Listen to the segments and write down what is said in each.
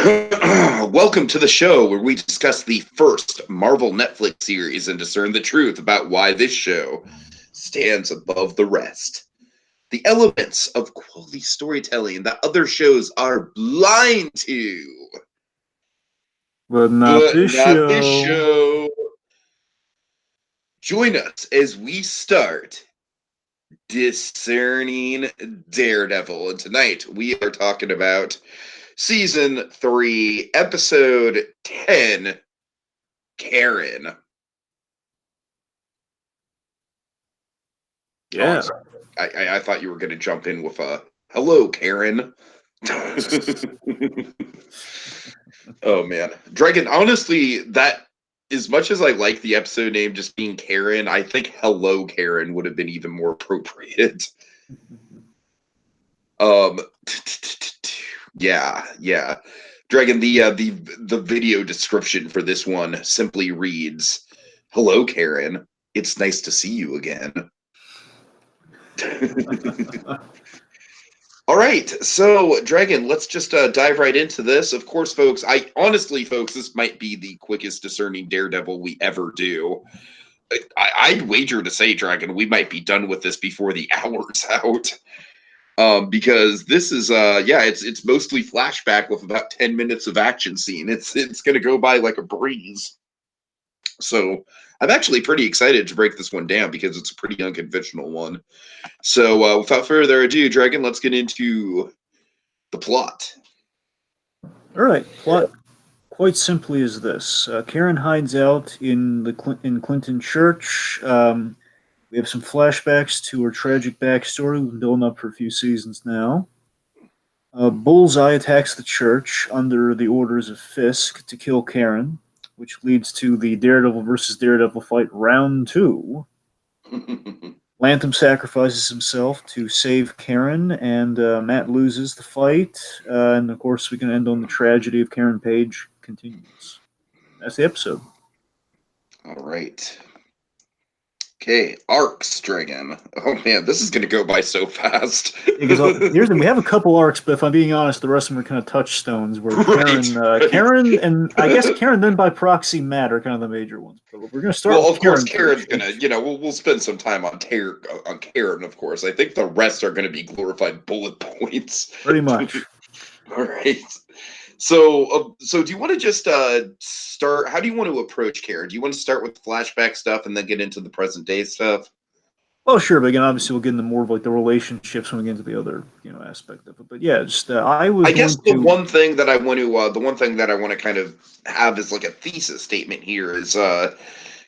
Welcome to the show where we discuss the first Marvel Netflix series and discern the truth about why this show stands above the rest. The elements of quality storytelling that other shows are blind to. But not this show. Join us as we start Discerning Daredevil. And tonight we are talking about Season 3, Episode 10, Karen. Yeah. Oh, I thought you were going to jump in with a hello, Karen. Oh, man. Dragon, honestly, that as much as I like the episode name just being Karen, I think hello, Karen would have been even more appropriate. Yeah. Dragon, the video description for this one simply reads, "Hello, Karen. It's nice to see you again." All right, so Dragon, let's just dive right into this. Of course, folks, folks, this might be the quickest discerning Daredevil we ever do. I'd wager to say, Dragon, we might be done with this before the hour's out. Because this is it's mostly flashback with about 10 minutes of action scene. It's gonna go by like a breeze. So I'm actually pretty excited to break this one down because it's a pretty unconventional one. So without further ado, Dragon, let's get into the plot. All right. Plot quite simply is this: Karen hides out in Clinton Church. We have some flashbacks to her tragic backstory. We've been building up for a few seasons now. Bullseye attacks the church under the orders of Fisk to kill Karen, which leads to the Daredevil versus Daredevil fight round 2. Latham sacrifices himself to save Karen, and Matt loses the fight. And of course, we can end on the tragedy of Karen Page continues. That's the episode. All right. Okay, arcs, Dragon. Oh man, this is gonna go by so fast. Because we have a couple arcs, but if I'm being honest, the rest of them are kind of touchstone where Right. Karen, and I guess Karen, then by proxy, Matt are kind of the major ones. But we're going to start. Well, of course, Karen's gonna, we'll spend some time on Karen, of course. I think the rest are gonna be glorified bullet points. Pretty much. All right. So do you want to just start? How do you want to approach Karen? Do you want to start with flashback stuff and then get into the present day stuff? Well, sure, but again, obviously, we'll get into more of like the relationships when we get into the other, aspect of it. But yeah, just I guess the one thing that I want to kind of have as like a thesis statement here is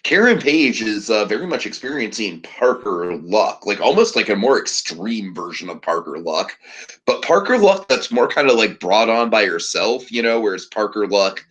Karen Page is very much experiencing Parker luck, like almost like a more extreme version of Parker luck, but Parker luck that's more kind of like brought on by herself, whereas Parker luck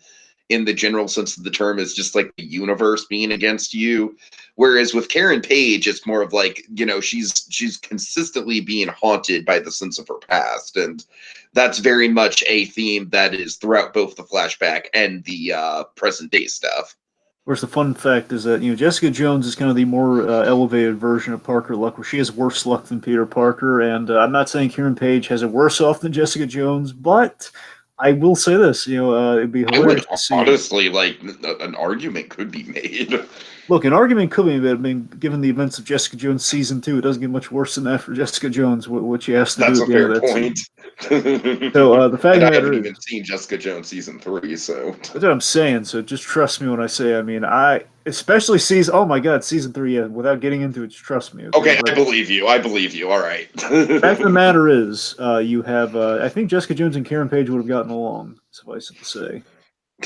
in the general sense of the term is just like the universe being against you. Whereas with Karen Page, it's more of like, she's consistently being haunted by the sense of her past. And that's very much a theme that is throughout both the flashback and the present day stuff. Of course, the fun fact is that Jessica Jones is kind of the more elevated version of Parker luck, where she has worse luck than Peter Parker. And I'm not saying Karen Page has it worse off than Jessica Jones, but I will say this: it'd be hilarious to see. Honestly, like an argument could be made. Look, an argument could be made. I mean, given the events of Jessica Jones season 2, it doesn't get much worse than that for Jessica Jones. What she has to That's do at the end of that point. Season. So the fact and of I the haven't matter even seen Jessica Jones season 3, so that's what I'm saying. So just trust me when I say. I mean, especially season. Oh my God, season 3. Yeah, without getting into it, just trust me. Okay, I believe you. All right. The fact of the matter is, you have. I think Jessica Jones and Karen Page would have gotten along. Suffice it to say.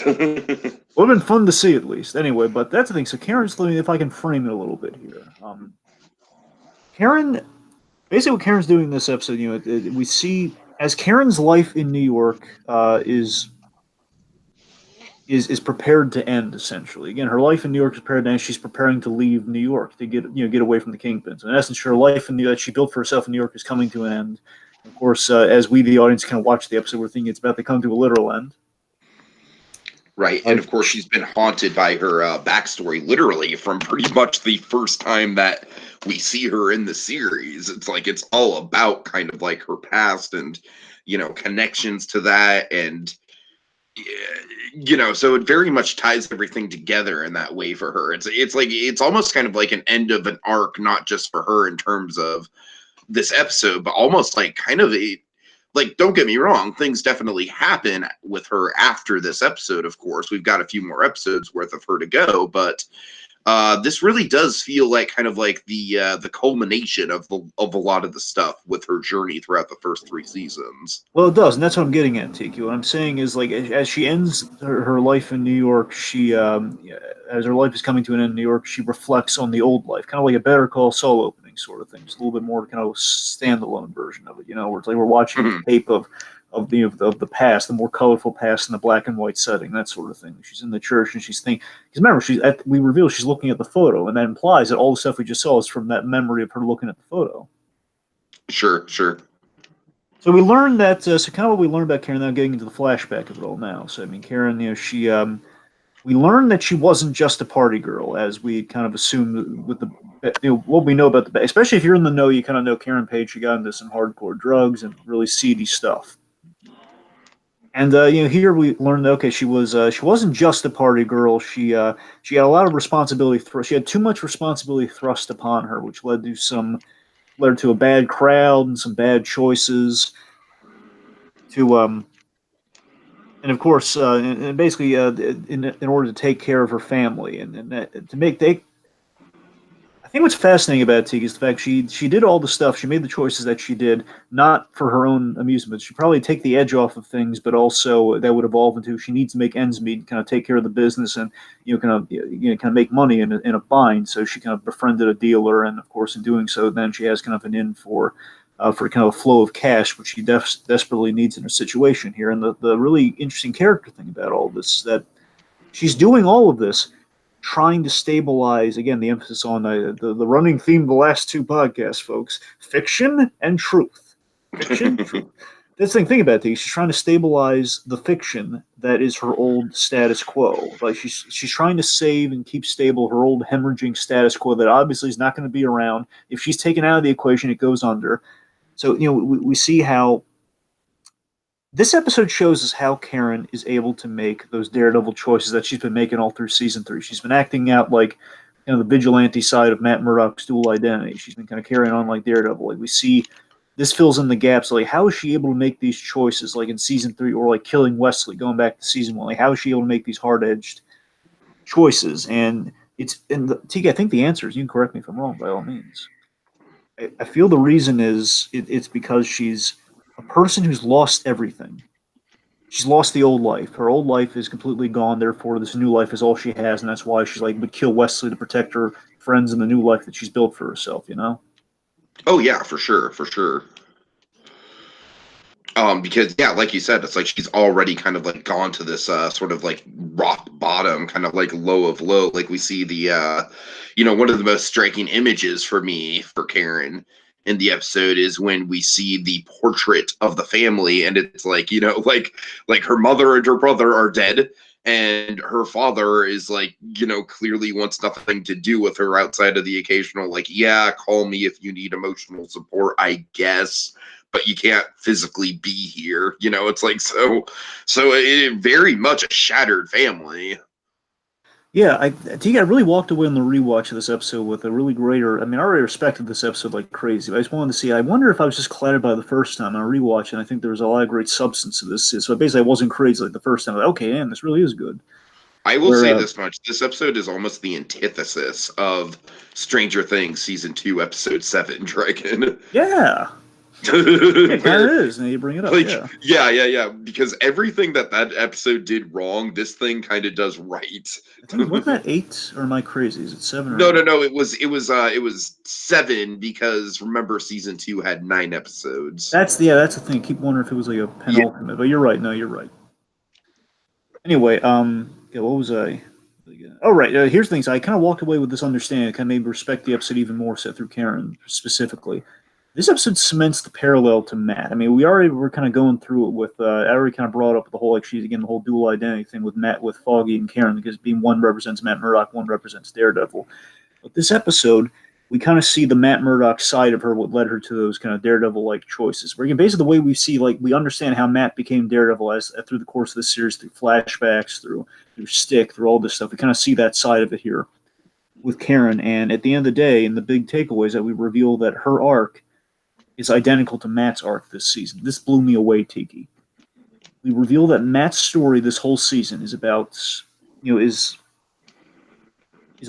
Would have been fun to see at least. Anyway, but that's the thing. So Karen's living. If I can frame it a little bit here, Karen. Basically, what Karen's doing in this episode, we see as Karen's life in New York is prepared to end. Essentially, again, her life in New York is prepared to end. She's preparing to leave New York to get away from the kingpins. So in essence, her life that she built for herself in New York is coming to an end. Of course, as we, the audience, kind of watch the episode, we're thinking it's about to come to a literal end. Right, and of course she's been haunted by her backstory, literally, from pretty much the first time that we see her in the series. It's like it's all about kind of like her past and, connections to that. And So it very much ties everything together in that way for her. It's almost kind of like an end of an arc, not just for her in terms of this episode, but almost like kind of a, like, don't get me wrong, things definitely happen with her after this episode. Of course, we've got a few more episodes worth of her to go, but this really does feel like kind of like the culmination of a lot of the stuff with her journey throughout the first 3 seasons. Well, it does, and that's what I'm getting at, Tiki. What I'm saying is, like, as she ends her life in New York, as her life is coming to an end in New York, she reflects on the old life, kind of like a Better Call Saul opening sort of thing, just a little bit more kind of standalone version of it, where it's like we're watching Mhm. a tape of the past, the more colorful past in the black and white setting, that sort of thing. She's in the church and she's thinking, because remember, we reveal she's looking at the photo, and that implies that all the stuff we just saw is from that memory of her looking at the photo. Sure, sure. So we learned that. So kind of what we learned about Karen. Now getting into the flashback of it all now. So I mean, Karen, we learned that she wasn't just a party girl, as we kind of assumed with what we know about especially if you're in the know, you kind of know Karen Page. She got into some hardcore drugs and really seedy stuff. And here we learned that okay, she wasn't just a party girl. She had a lot of responsibility. She had too much responsibility thrust upon her, which led to a bad crowd and some bad choices. To And of course, and basically, in order to take care of her family and to make they, I think what's fascinating about Teague is the fact she did all the stuff. She made the choices that she did not for her own amusement. She'd probably take the edge off of things, but also that would evolve into she needs to make ends meet, and kind of take care of the business, and kind of make money in a bind. So she kind of befriended a dealer, and of course, in doing so, then she has kind of an in for kind of a flow of cash, which she desperately needs in her situation here. And the really interesting character thing about all this is that she's doing all of this trying to stabilize, again, the emphasis on the running theme of the last 2 podcasts, folks, fiction and truth. Fiction, truth. That's the thing about these. She's trying to stabilize the fiction that is her old status quo. Like she's trying to save and keep stable her old hemorrhaging status quo that obviously is not going to be around. If she's taken out of the equation, it goes under. So, we see how this episode shows us how Karen is able to make those daredevil choices that she's been making all through season 3. She's been acting out like, the vigilante side of Matt Murdock's dual identity. She's been kind of carrying on like Daredevil. Like we see this fills in the gaps. Like how is she able to make these choices like in season 3 or like killing Westley going back to season 1? Like how is she able to make these hard-edged choices? And Tika, I think the answer is, you can correct me if I'm wrong by all means. I feel the reason is it's because she's a person who's lost everything. She's lost the old life. Her old life is completely gone. Therefore, this new life is all she has, and that's why she's like would kill Wesley to protect her friends and the new life that she's built for herself. Oh yeah, for sure, for sure. Because yeah, like you said, it's like she's already kind of like gone to this sort of like rock bottom, kind of like low of low. Like we see one of the most striking images for me for Karen in the episode is when we see the portrait of the family, and it's like like her mother and her brother are dead, and her father is like clearly wants nothing to do with her outside of the occasional like, yeah, call me if you need emotional support, I guess, but you can't physically be here. It's like so it very much a shattered family. Yeah, I really walked away on the rewatch of this episode with a really greater. I mean, I already respected this episode like crazy, but I just wanted to see. I wonder if I was just clouded by the first time on a rewatch, and I think there was a lot of great substance to this. So basically, I wasn't crazy like the first time. Like, okay, man, this really is good. I will Where say this much: this episode is almost the antithesis of Stranger Things season 2, episode 7, Dragon. yeah, it kind of Where is. Now you bring it up, like yeah. yeah, because everything that episode did wrong, this thing kind of does right. I think wasn't that 8 or am I crazy? Is it 7 or No, 8? no, no. It was 7 because remember season 2 had 9 episodes. That's the thing. I keep wondering if it was like a Yeah. penultimate, but you're right. No, you're right. Anyway, yeah, what was I? Oh, right. Here's things. I kind of walked away with this understanding. It kind of made me respect the episode even more, set through Karen specifically. This episode cements the parallel to Matt. I mean, we already were kind of going through it with. I already kind of brought up the whole the whole dual identity thing with Matt, with Foggy and Karen, because being one represents Matt Murdock, one represents Daredevil. But this episode, we kind of see the Matt Murdock side of her, what led her to those kind of Daredevil-like choices. Where again, basically the way we see, like, we understand how Matt became Daredevil as through the course of the series, through flashbacks, through Stick, through all this stuff. We kind of see that side of it here with Karen. And at the end of the day, in the big takeaways, that we reveal that her arc is identical to Matt's arc this season. This blew me away, Tiki. We reveal that Matt's story this whole season is about, is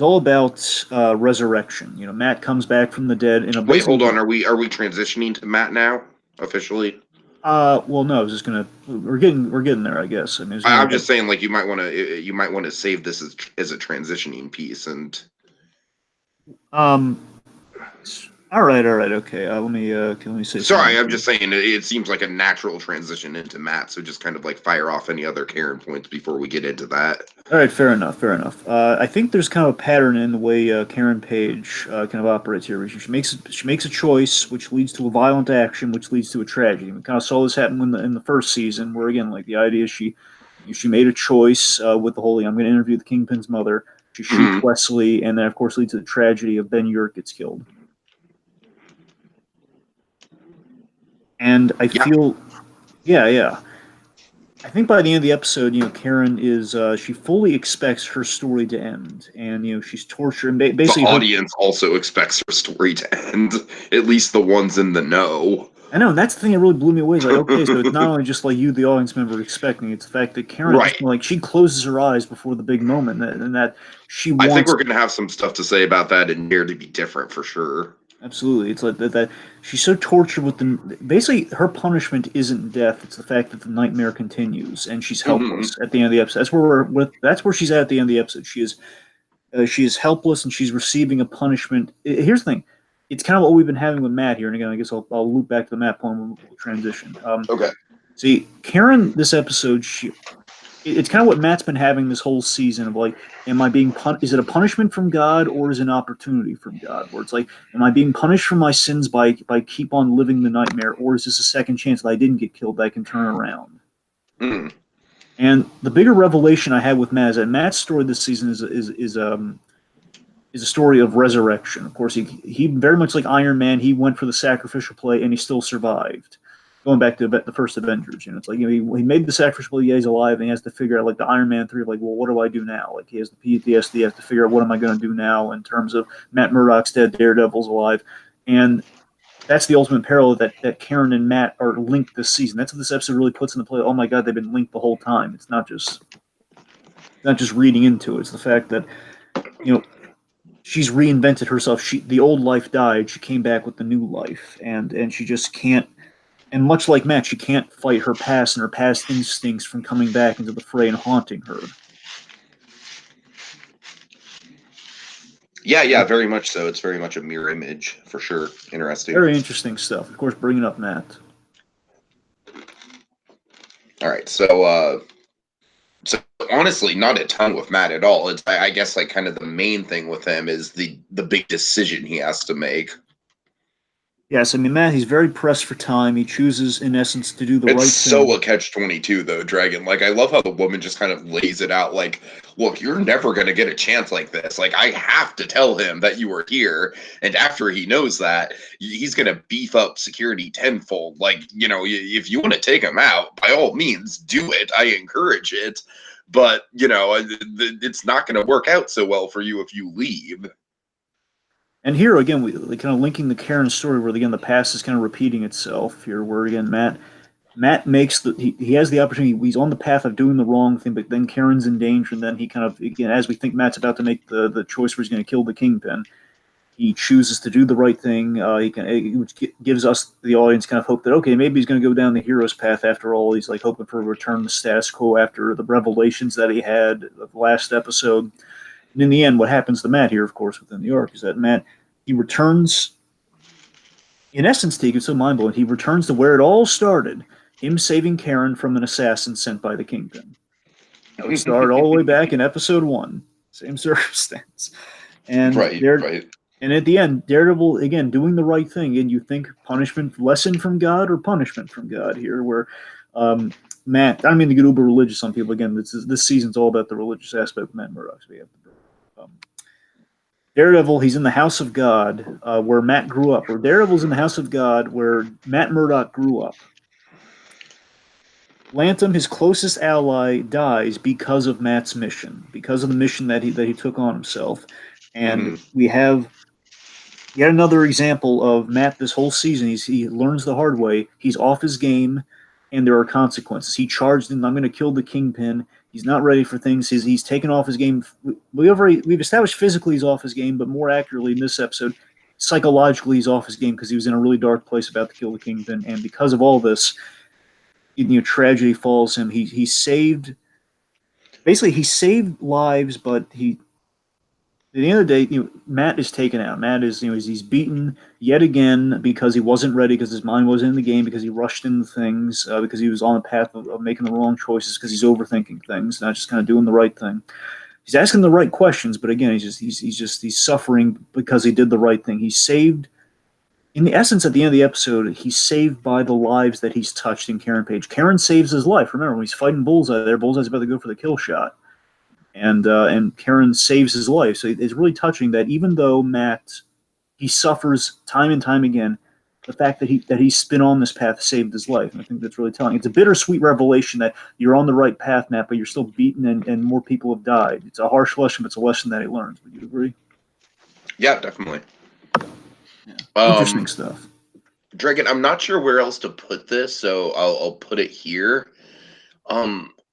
all about resurrection. Matt comes back from the dead in a Wait, hold on. Are we transitioning to Matt now officially? Well, no, I was just gonna. We're getting there, I guess. I mean, I'm just saying, like, you might want to save this as a transitioning piece, and all right, okay. Let me say. Sorry, I'm just saying it seems like a natural transition into Matt, so just kind of like fire off any other Karen points before we get into that. All right, fair enough. I think there's kind of a pattern in the way Karen Page kind of operates here. She makes a choice, which leads to a violent action, which leads to a tragedy. We kind of saw this happen in the first season, where again, like, the idea is she made a choice with the whole I'm going to interview the Kingpin's mother. She shoots Wesley, and then of course leads to the tragedy of Ben Urich gets killed. And I feel, yeah. I think by the end of the episode, Karen is she fully expects her story to end, and she's tortured. And basically, the audience also expects her story to end. At least the ones in the know. I know, and that's the thing that really blew me away. It's like, okay, so it's not only just like you, the audience member, expecting; it's the fact that Karen, right. like, she closes her eyes before the big moment, and that she wants. I think we're going to have some stuff to say about that in Dare to be different for sure. Absolutely, it's like that she's so tortured with basically her punishment isn't death; it's the fact that the nightmare continues, and she's helpless at the end of the episode. That's where she's at the end of the episode. She is helpless, and she's receiving a punishment. Here's the thing: it's kind of what we've been having with Matt here, and again, I guess I'll loop back to the Matt point when we'll transition. Okay. See, Karen, this episode, it's kind of what Matt's been having this whole season of, like, am I being is it a punishment from God, or is it an opportunity from God? Where it's like, am I being punished for my sins by keep on living the nightmare, or is this a second chance that I didn't get killed that I can turn around? And the bigger revelation I had with Matt is that Matt's story this season is a story of resurrection. Of course, he very much like Iron Man, he went for the sacrificial play and he still survived. Going back to the first Avengers, it's like, he made the sacrificial play, he's alive, and he has to figure out, like, the Iron Man 3, like, well, what do I do now? Like, he has the PTSD, he has to figure out what am I going to do now in terms of Matt Murdock's dead, Daredevil's alive, and that's the ultimate parallel that Karen and Matt are linked this season. That's what this episode really puts into play. Oh my God, they've been linked the whole time. It's not just reading into it. It's the fact that, she's reinvented herself. The old life died. She came back with the new life, and she just can't. And much like Matt, she can't fight her past and her past instincts from coming back into the fray and haunting her. Yeah, very much so. It's very much a mirror image, for sure. Interesting. Very interesting stuff. Of course, bringing up Matt. All right, so honestly, not a ton with Matt at all. It's, I guess, like, kind of the main thing with him is the big decision he has to make. Yes, I mean, Matt, he's very pressed for time. He chooses, in essence, to do the right thing. It's so a catch-22, though, Dragon. Like, I love how the woman just kind of lays it out, like, look, you're never going to get a chance like this. Like, I have to tell him that you were here, and after he knows that, he's going to beef up security tenfold. Like, if you want to take him out, by all means, do it. I encourage it. But, it's not going to work out so well for you if you leave. And here, again, we kind of linking the Karen story where, again, the past is kind of repeating itself here, where, again, Matt makes he has the opportunity, he's on the path of doing the wrong thing, but then Karen's in danger, and then he kind of, again, as we think Matt's about to make the choice where he's going to kill the Kingpin, he chooses to do the right thing, which gives us, the audience, kind of hope that, okay, maybe he's going to go down the hero's path after all. He's, like, hoping for a return to status quo after the revelations that he had of the last episode. And in the end, what happens to Matt here, of course, within the arc, is that Matt, he returns, in essence, Teague, it's so mind-blowing, he returns to where it all started, him saving Karen from an assassin sent by the Kingpin. It started all the way back in episode 1, same circumstance. And right. And at the end, Daredevil, again, doing the right thing, and you think punishment, lesson from God or punishment from God here, where Matt, I don't mean to get uber religious on people, again, this season's all about the religious aspect of Matt Murdock, so we have to Daredevil, he's in the House of God, where Matt grew up. Or Daredevil's in the House of God, where Matt Murdock grew up. Latham, his closest ally, dies because of Matt's mission, because of the mission that he took on himself. And we have yet another example of Matt this whole season. He learns the hard way. He's off his game, and there are consequences. He charged in, I'm going to kill the Kingpin. He's not ready for things. He's taken off his game. We've established physically he's off his game, but more accurately in this episode, psychologically he's off his game because he was in a really dark place about to kill the Kingpin. And because of all this, tragedy falls him. He saved lives, but at the end of the day, Matt is taken out. Matt is, he's beaten yet again because he wasn't ready, because his mind wasn't in the game, because he rushed into things, because he was on a path of making the wrong choices, because he's overthinking things, not just kind of doing the right thing. He's asking the right questions, but again, he's suffering because he did the right thing. He's saved. In the essence, at the end of the episode, he's saved by the lives that he's touched in Karen Page. Karen saves his life. Remember, when he's fighting Bullseye there, Bullseye's about to go for the kill shot. And Karen saves his life. So it's really touching that even though Matt, he suffers time and time again, the fact that he's been on this path saved his life. And I think that's really telling. It's a bittersweet revelation that you're on the right path, Matt, but you're still beaten and more people have died. It's a harsh lesson, but it's a lesson that he learns. Would you agree? Yeah, definitely. Yeah. Interesting stuff. Dragon, I'm not sure where else to put this, so I'll put it here.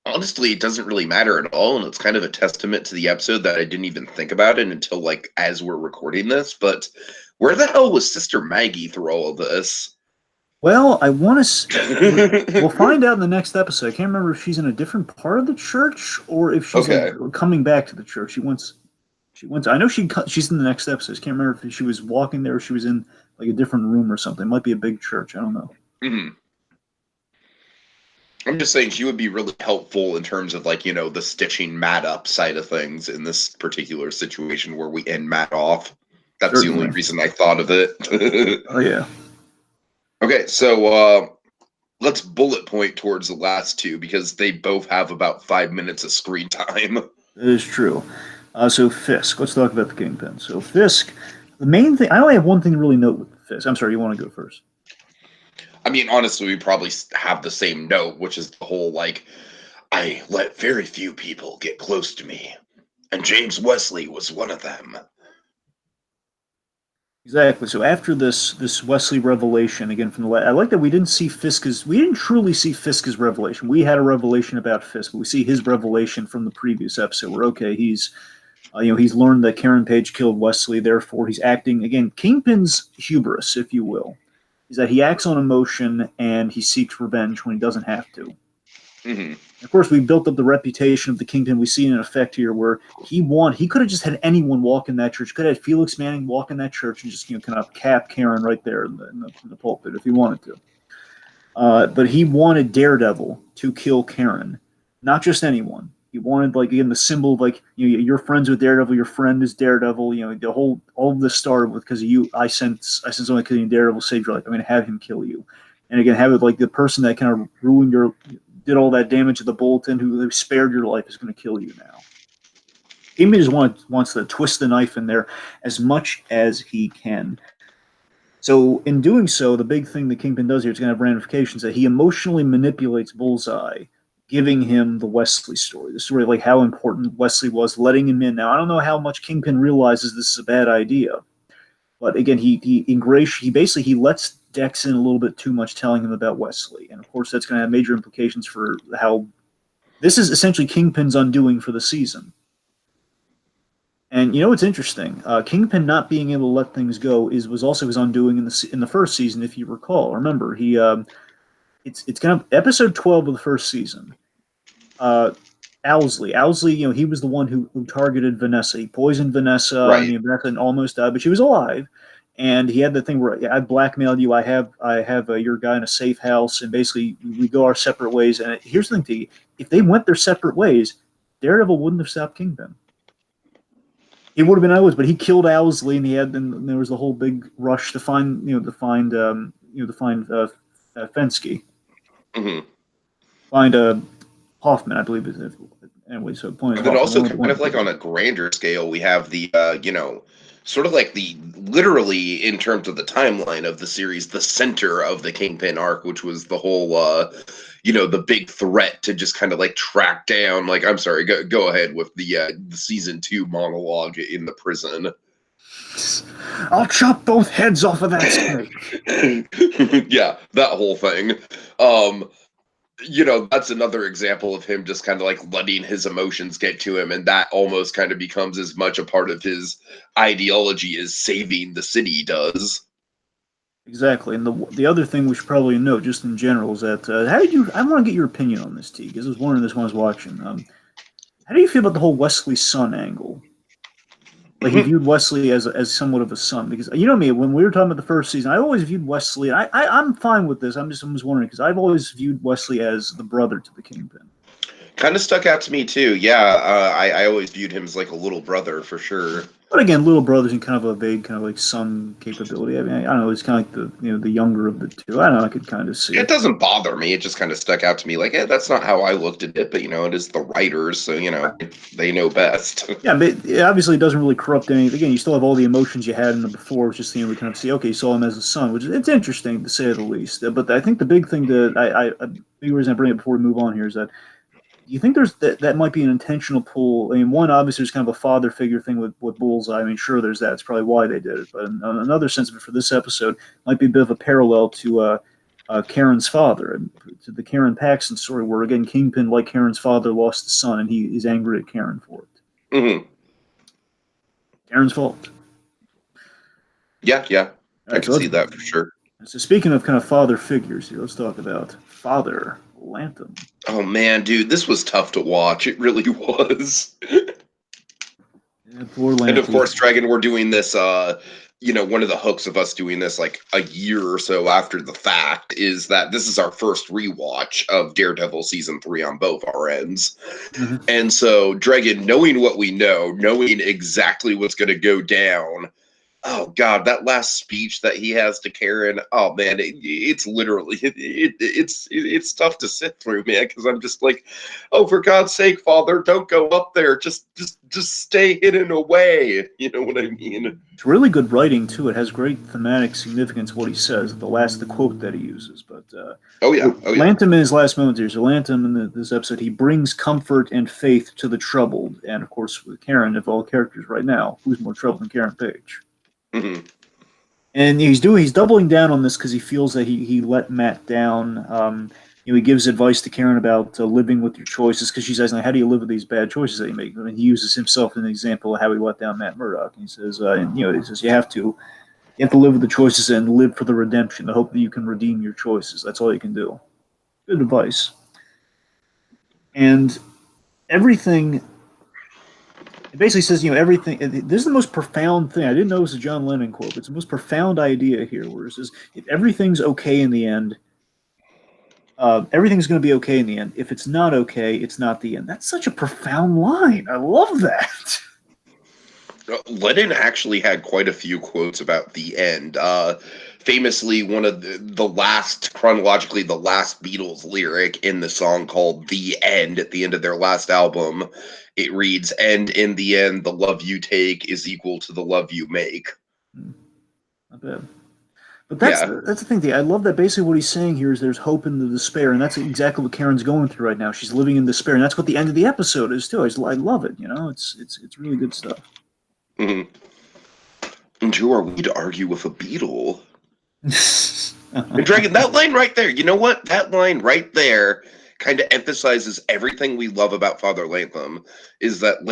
Honestly, it doesn't really matter at all, and it's kind of a testament to the episode that I didn't even think about it until, as we're recording this, but where the hell was Sister Maggie through all of this? Well, I want to. We'll find out in the next episode. I can't remember if she's in a different part of the church or if she's coming back to the church. She wants. I know she's in the next episode. I can't remember if she was walking there or she was in a different room or something. It might be a big church. I don't know. Mm-hmm. I'm just saying she would be really helpful in terms of the stitching Matt up side of things in this particular situation where we end Matt off. That's Certainly. The only reason I thought of it. Oh yeah. Okay, so let's bullet point towards the last two because they both have about 5 minutes of screen time. That is true. So Fisk, let's talk about the Kingpin. So Fisk, the main thing, I only have one thing to really note with Fisk. I'm sorry, you want to go first? I mean, honestly, we probably have the same note, which is the whole, I let very few people get close to me, and James Wesley was one of them. Exactly. So after this Wesley revelation, again from I like that we didn't truly see Fisk's revelation. We had a revelation about Fisk, but we see his revelation from the previous episode where, he's learned that Karen Page killed Wesley, therefore he's acting, again, Kingpin's hubris, if you will, is that he acts on emotion and he seeks revenge when he doesn't have to. Mm-hmm. Of course, we built up the reputation of the Kingpin. We see an effect here where he could have just had anyone walk in that church. Could have had Felix Manning walk in that church and just kind of cap Karen right there in the pulpit if he wanted to. But he wanted Daredevil to kill Karen, not just anyone. He wanted, again, the symbol of, you're friends with Daredevil, your friend is Daredevil. All of this started with because of you. I sent someone killing Daredevil, saved your life. I'm going to have him kill you. And again, have it the person that kind of did all that damage to the bulletin, who spared your life, is going to kill you now. Kingpin just wants to twist the knife in there as much as he can. So in doing so, the big thing the Kingpin does here is going to have ramifications that he emotionally manipulates Bullseye, giving him the Wesley story, the story of how important Wesley was, letting him in. Now, I don't know how much Kingpin realizes this is a bad idea, but again, he lets Dex in a little bit too much, telling him about Wesley, and of course that's going to have major implications for how this is essentially Kingpin's undoing for the season. And it's interesting. Kingpin not being able to let things go was also his undoing in the first season, if you recall. Remember, it's kind of episode 12 of the first season. Owlsley, he was the one who targeted Vanessa. He poisoned Vanessa. Right. Vanessa almost died, but she was alive. And he had the thing where I blackmailed you. I have your guy in a safe house, and basically we go our separate ways. And here's the thing to you: if they went their separate ways, Daredevil wouldn't have stopped Kingpin. It would have been Owlsley, but he killed Owlsley, and there was the whole big rush to find Fensky. Mm-hmm. Find Hoffman, I believe, anyway, so point is, And then Hoffman, also only kind point of like on a grander scale, we have the sort of like the literally in terms of the timeline of the series, the center of the Kingpin arc, which was the whole the big threat to just kind of like track down, like, I'm sorry, go ahead with the season 2 monologue in the prison. I'll chop both heads off of that snake. Yeah, that whole thing. That's another example of him just kind of like letting his emotions get to him, and that almost kind of becomes as much a part of his ideology as saving the city does. Exactly, and the other thing we should probably note, just in general, is that how did you? I want to get your opinion on this, T, because I was wondering this when I was watching. How do you feel about the whole Wesley Sun angle? Like he Mhm. viewed Wesley as somewhat of a son, because you know me, when we were talking about the first season, I always viewed Wesley. I'm fine with this. I'm just wondering because I've always viewed Wesley as the brother to the Kingpin. Kind of stuck out to me too. Yeah, I always viewed him as like a little brother for sure. But again, little brother's in kind of a vague, kind of like son capability. I mean, I don't know. He's kind of like the younger of the two. I don't know. I could kind of see It it. doesn't bother me. It just kind of stuck out to me like, that's not how I looked at it, but it is the writers, so they know best. Yeah, but it obviously doesn't really corrupt anything. Again, you still have all the emotions you had in the before. It's just we kind of see, okay, you saw him as a son, which is it's interesting to say the least. But I think the big thing that a big reason I bring it before we move on here is that do you think there's that might be an intentional pull? I mean, one obviously there's kind of a father figure thing with Bullseye. I mean, sure, there's that. It's probably why they did it. But in another sense of it for this episode, might be a bit of a parallel to Karen's father, to the Karen Paxton story, where again Kingpin, like Karen's father, lost a son, and he is angry at Karen for it. Hmm. Karen's fault. Yeah, All I right, can see that for sure. so speaking of kind of father figures here, let's talk about Father Latham. Oh man, dude, this was tough to watch. It really was. Yeah, poor And of Latham. course, Dragon, we're doing this. One of the hooks of us doing this like a year or so after the fact is that this is our first rewatch of Daredevil season 3 on both our ends. Mhm. And so, Dragon, knowing what we know, knowing exactly what's going to go down, oh God, that last speech that he has to Karen, oh man, it's literally it's tough to sit through, man, because I'm just like, oh, for God's sake, Father, don't go up there, just stay hidden away. You know what I mean? It's really good writing too. It has great thematic significance. What he says, the quote that he uses. But Oh yeah, oh yeah. Latham in his last moments here. So Latham in this episode, he brings comfort and faith to the troubled. And of course, with Karen, of all characters right now, who's more troubled than Karen Page? Hmm. And he's doubling down on this because he feels that he let Matt down. He gives advice to Karen about living with your choices because she's asking, "How do you live with these bad choices that you make?" And he uses himself as an example of how he let down Matt Murdock. And he says, he says you have to live with the choices and live for the redemption, the hope that you can redeem your choices. That's all you can do. Good advice. And everything it basically says, everything. This is the most profound thing. I didn't know it was a John Lennon quote, but it's the most profound idea here, where it says, if everything's okay in the end, everything's going to be okay in the end. If it's not okay, it's not the end. That's such a profound line. I love that. Lennon actually had quite a few quotes about the end. Famously, one of the last, chronologically, the last Beatles lyric in the song called The End, at the end of their last album, it reads, "And in the end, the love you take is equal to the love you make." Not bad. But Yeah. that's the thing. I love that basically what he's saying here is there's hope in the despair, and that's exactly what Karen's going through right now. She's living in despair, and that's what the end of the episode is too. I love it. It's really good stuff. Hmm. And who are we to argue with a Beatle? And Dragon, that line right there, you know what? That line right there kind of emphasizes everything we love about Father Lantham, is that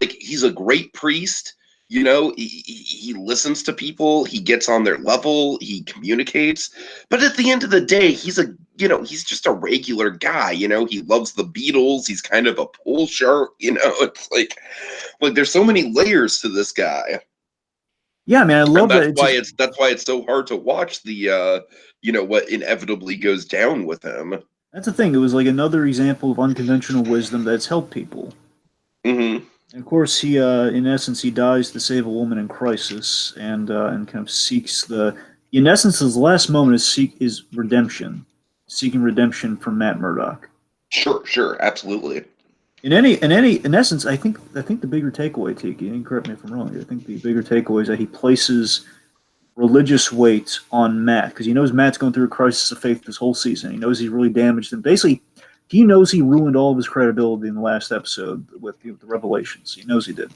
like, he's a great priest. He listens to people, he gets on their level, he communicates. But at the end of the day, he's just a regular guy. He loves the Beatles. He's kind of a pool shark. It's like there's so many layers to this guy. Yeah, I mean, I And love that. It's just that's why it's so hard to watch what inevitably goes down with him. that's the thing. It was like another example of unconventional wisdom that's helped people. Hmm. And of course, in essence, he dies to save a woman in crisis, and kind of seeks in essence, his last moment is redemption, seeking redemption from Matt Murdock. Sure, absolutely. In essence, I think the bigger takeaway, Tiki, and correct me if I'm wrong, I think the bigger takeaway is that he places religious weight on Matt because he knows Matt's going through a crisis of faith this whole season. He knows he's really damaged him. Basically, he knows he ruined all of his credibility in the last episode with the revelations. He knows he did,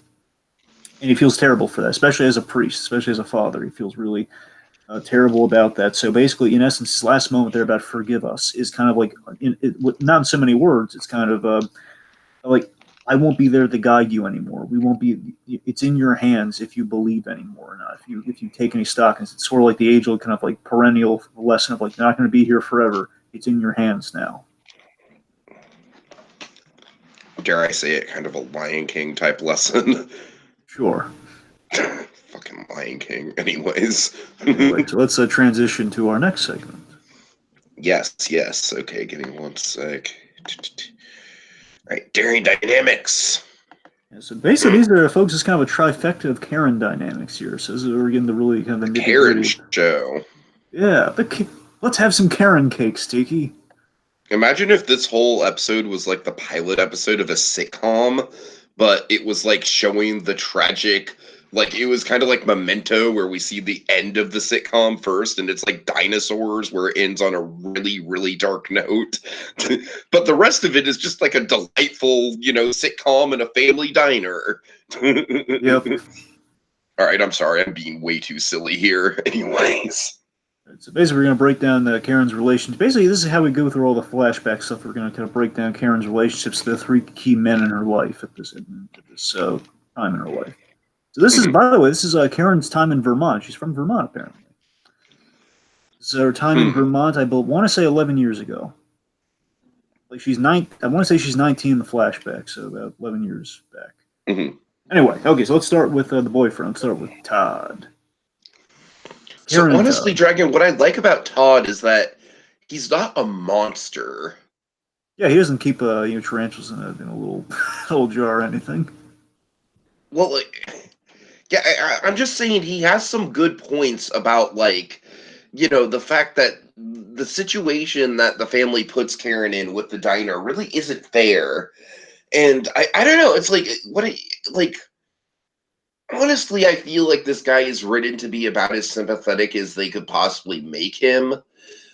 and he feels terrible for that, especially as a priest, especially as a father. He feels really terrible about that. So basically, in essence, his last moment there about "forgive us" is kind of like, not in so many words. It's kind of like, I won't be there to guide you anymore. We won't be. It's in your hands if you believe anymore or not. If you take any stock, it's sort of like the age old kind of like perennial lesson of like, you're not going to be here forever. It's in your hands now. Dare I say it, kind of a Lion King type lesson. Sure. Fucking Lion King. Anyways. Anyway, so let's transition to our next segment. Yes. Okay, getting one sec. Right, daring dynamics. Yeah, so basically, these are, folks, it's kind of a trifecta of Karen dynamics here. So we're getting the really kind of the Karen show. Yeah, let's have some Karen cakes, Tiki. Imagine if this whole episode was like the pilot episode of a sitcom, but it was like showing the tragic, like it was kind of like Memento where we see the end of the sitcom first and it's like dinosaurs where it ends on a really, really dark note. But the rest of it is just like a delightful, sitcom and a family diner. Yep. All right, I'm sorry. I'm being way too silly here. Anyways. So basically, we're going to break down Karen's relations. Basically, this is how we go through all the flashback stuff. We're going to kind of break down Karen's relationships to the three key men in her life at this time in her life. So this is, by the way, this is Karen's time in Vermont. She's from Vermont, apparently. This is her time in Vermont, I want to say 11 years ago. Like I want to say she's 19 in the flashback, so about 11 years back. Mm-hmm. Anyway, okay, so let's start with the boyfriend. Let's start with Todd. So honestly, Dragon, what I like about Todd is that he's not a monster. Yeah, he doesn't keep tarantulas in a little jar or anything. Well, yeah, I'm just saying he has some good points about the fact that the situation that the family puts Karen in with the diner really isn't fair. And I don't know, it's honestly, I feel like this guy is written to be about as sympathetic as they could possibly make him,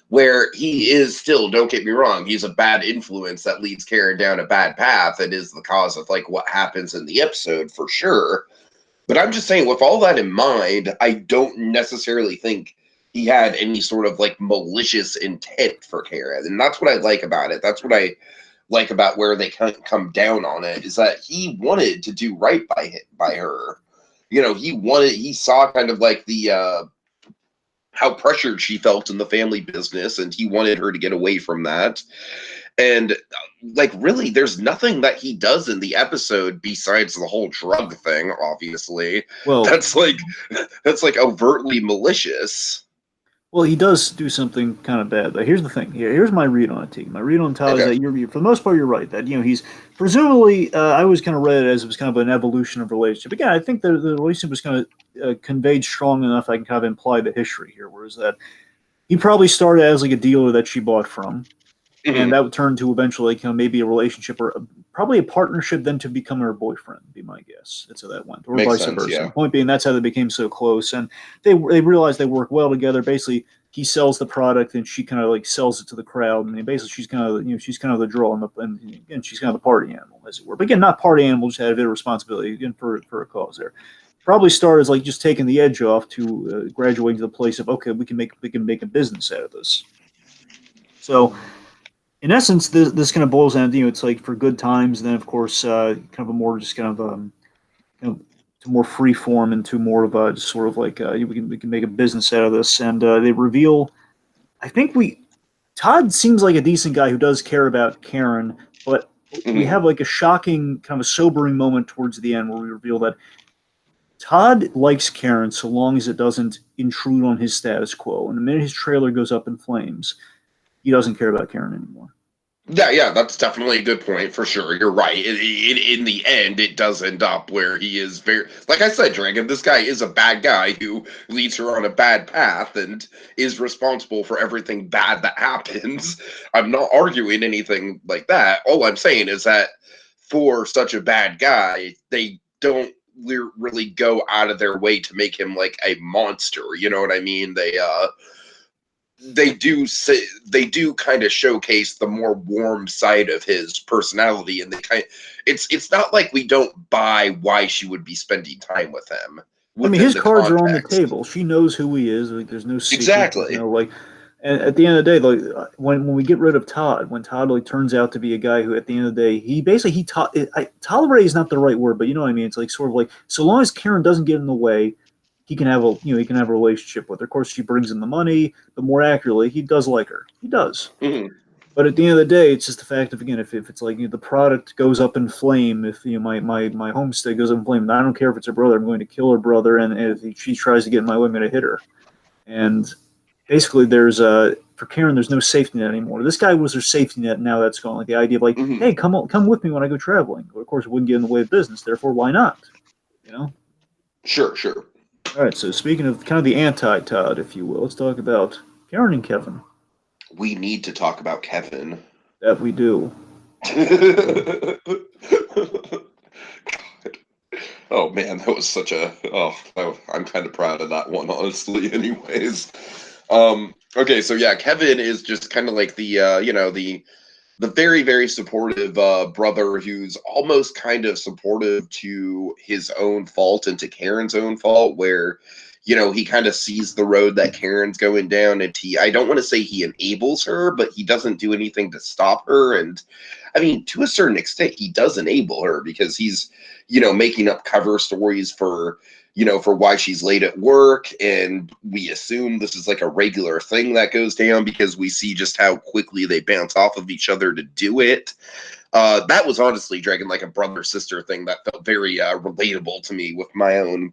where he is still, don't get me wrong, he's a bad influence that leads Karen down a bad path and is the cause of what happens in the episode for sure. But I'm just saying, with all that in mind, I don't necessarily think he had any sort of malicious intent for Karen. And that's what I like about it. That's what I like about where they come down on it, is that he wanted to do right by her. He saw kind of the how pressured she felt in the family business, and he wanted her to get away from that. And really, there's nothing that he does in the episode besides the whole drug thing, obviously. Well, that's overtly malicious. Well, he does do something kind of bad. But here's the thing. Here's my read on it, T. My read on Todd is that for the most part, you're right. That he's presumably. I always kind of read it as it was kind of an evolution of relationship. Again, I think the relationship was kind of conveyed strong enough. I can kind of imply the history here, whereas that he probably started as a dealer that she bought from, and that would turn to eventually maybe a relationship or probably a partnership, then to become her boyfriend. Be my guess. That's how that went, or vice versa. Yeah. Point being, that's how they became so close, and they realized they work well together. Basically, he sells the product, and she kind of sells it to the crowd, and basically she's kind of she's kind of the draw, and she's kind of the party animal, as it were. But again, not party animal, just had a bit of responsibility again for a cause there. Probably started as just taking the edge off to graduating to the place of, okay, we can make a business out of this. So, in essence, this kind of boils down to it's for good times, and then of course kind of a more just kind of to more free form and to more of a just sort of we can make a business out of this, and they reveal. I think Todd seems like a decent guy who does care about Karen, but we have a shocking kind of a sobering moment towards the end where we reveal that Todd likes Karen so long as it doesn't intrude on his status quo. And the minute his trailer goes up in flames, he doesn't care about Karen anymore. Yeah, that's definitely a good point for sure. You're right. In the end, it does end up where he is very, like I said, Dragon. This guy is a bad guy who leads her on a bad path and is responsible for everything bad that happens. I'm not arguing anything like that. All I'm saying is that for such a bad guy, they don't really go out of their way to make him like a monster. You know what I mean? They do kind of showcase the more warm side of his personality, and it's not like we don't buy why she would be spending time with him I mean, within his the cards are on the context. table. She knows who he is. Like, there's no secret. There's Exactly. no like. And at the end of the day, like when we get rid of Todd, when Todd like turns out to be a guy who, at the end of the day, he basically tolerate is not the right word, but you know what I mean. It's like sort of like so long as Karen doesn't get in the way, he can have he can have a relationship with her. Of course, she brings in the money, but more accurately, he does like her. He does. Mhm. But at the end of the day, it's just the fact of again, if it's like the product goes up in flame, if my homestead goes up in flame, I don't care if it's her brother, I'm going to kill her brother, and if she tries to get in my way, I'm going to hit her. And basically, there's for Karen, there's no safety net anymore. This guy was her safety net, and now that's gone. Like the idea of like, Mhm. hey, come with me when I go traveling. Well, of course, it wouldn't get in the way of business. Therefore, why not? You know. Sure. All right. So speaking of kind of the anti-Todd, if you will, let's talk about Karen and Kevin. We need to talk about Kevin. That we do. Oh man, that was such a I'm kind of proud of that one, honestly. Anyways, okay, so yeah, Kevin is just kind of like the very very supportive brother who's almost kind of supportive to his own fault and to Karen's own fault, where he kind of sees the road that Karen's going down, and I don't want to say he enables her, but he doesn't do anything to stop her. And I mean, to a certain extent, he does enable her because he's, making up cover stories for why she's late at work. And we assume this is like a regular thing that goes down because we see just how quickly they bounce off of each other to do it. That was honestly, Dragon, like a brother sister thing that felt very relatable to me with my own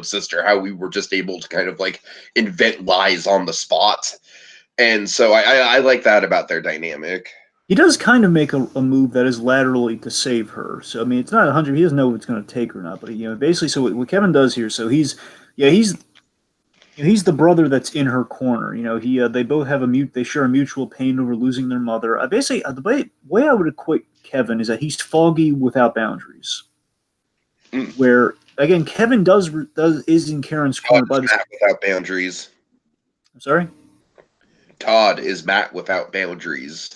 sister, how we were just able to kind of like invent lies on the spot. And so I like that about their dynamic. He does kind of make a move that is laterally to save her. So I mean, it's not 100. He doesn't know if it's going to take or not. But basically, so what Kevin does here, so he's the brother that's in her corner. They both have they share a mutual pain over losing their mother. Basically, the way I would equate Kevin is that he's foggy without boundaries. Mm. Where again, Kevin is in Karen's Todd corner by is this. Matt without boundaries. I'm sorry. Todd is Matt without boundaries.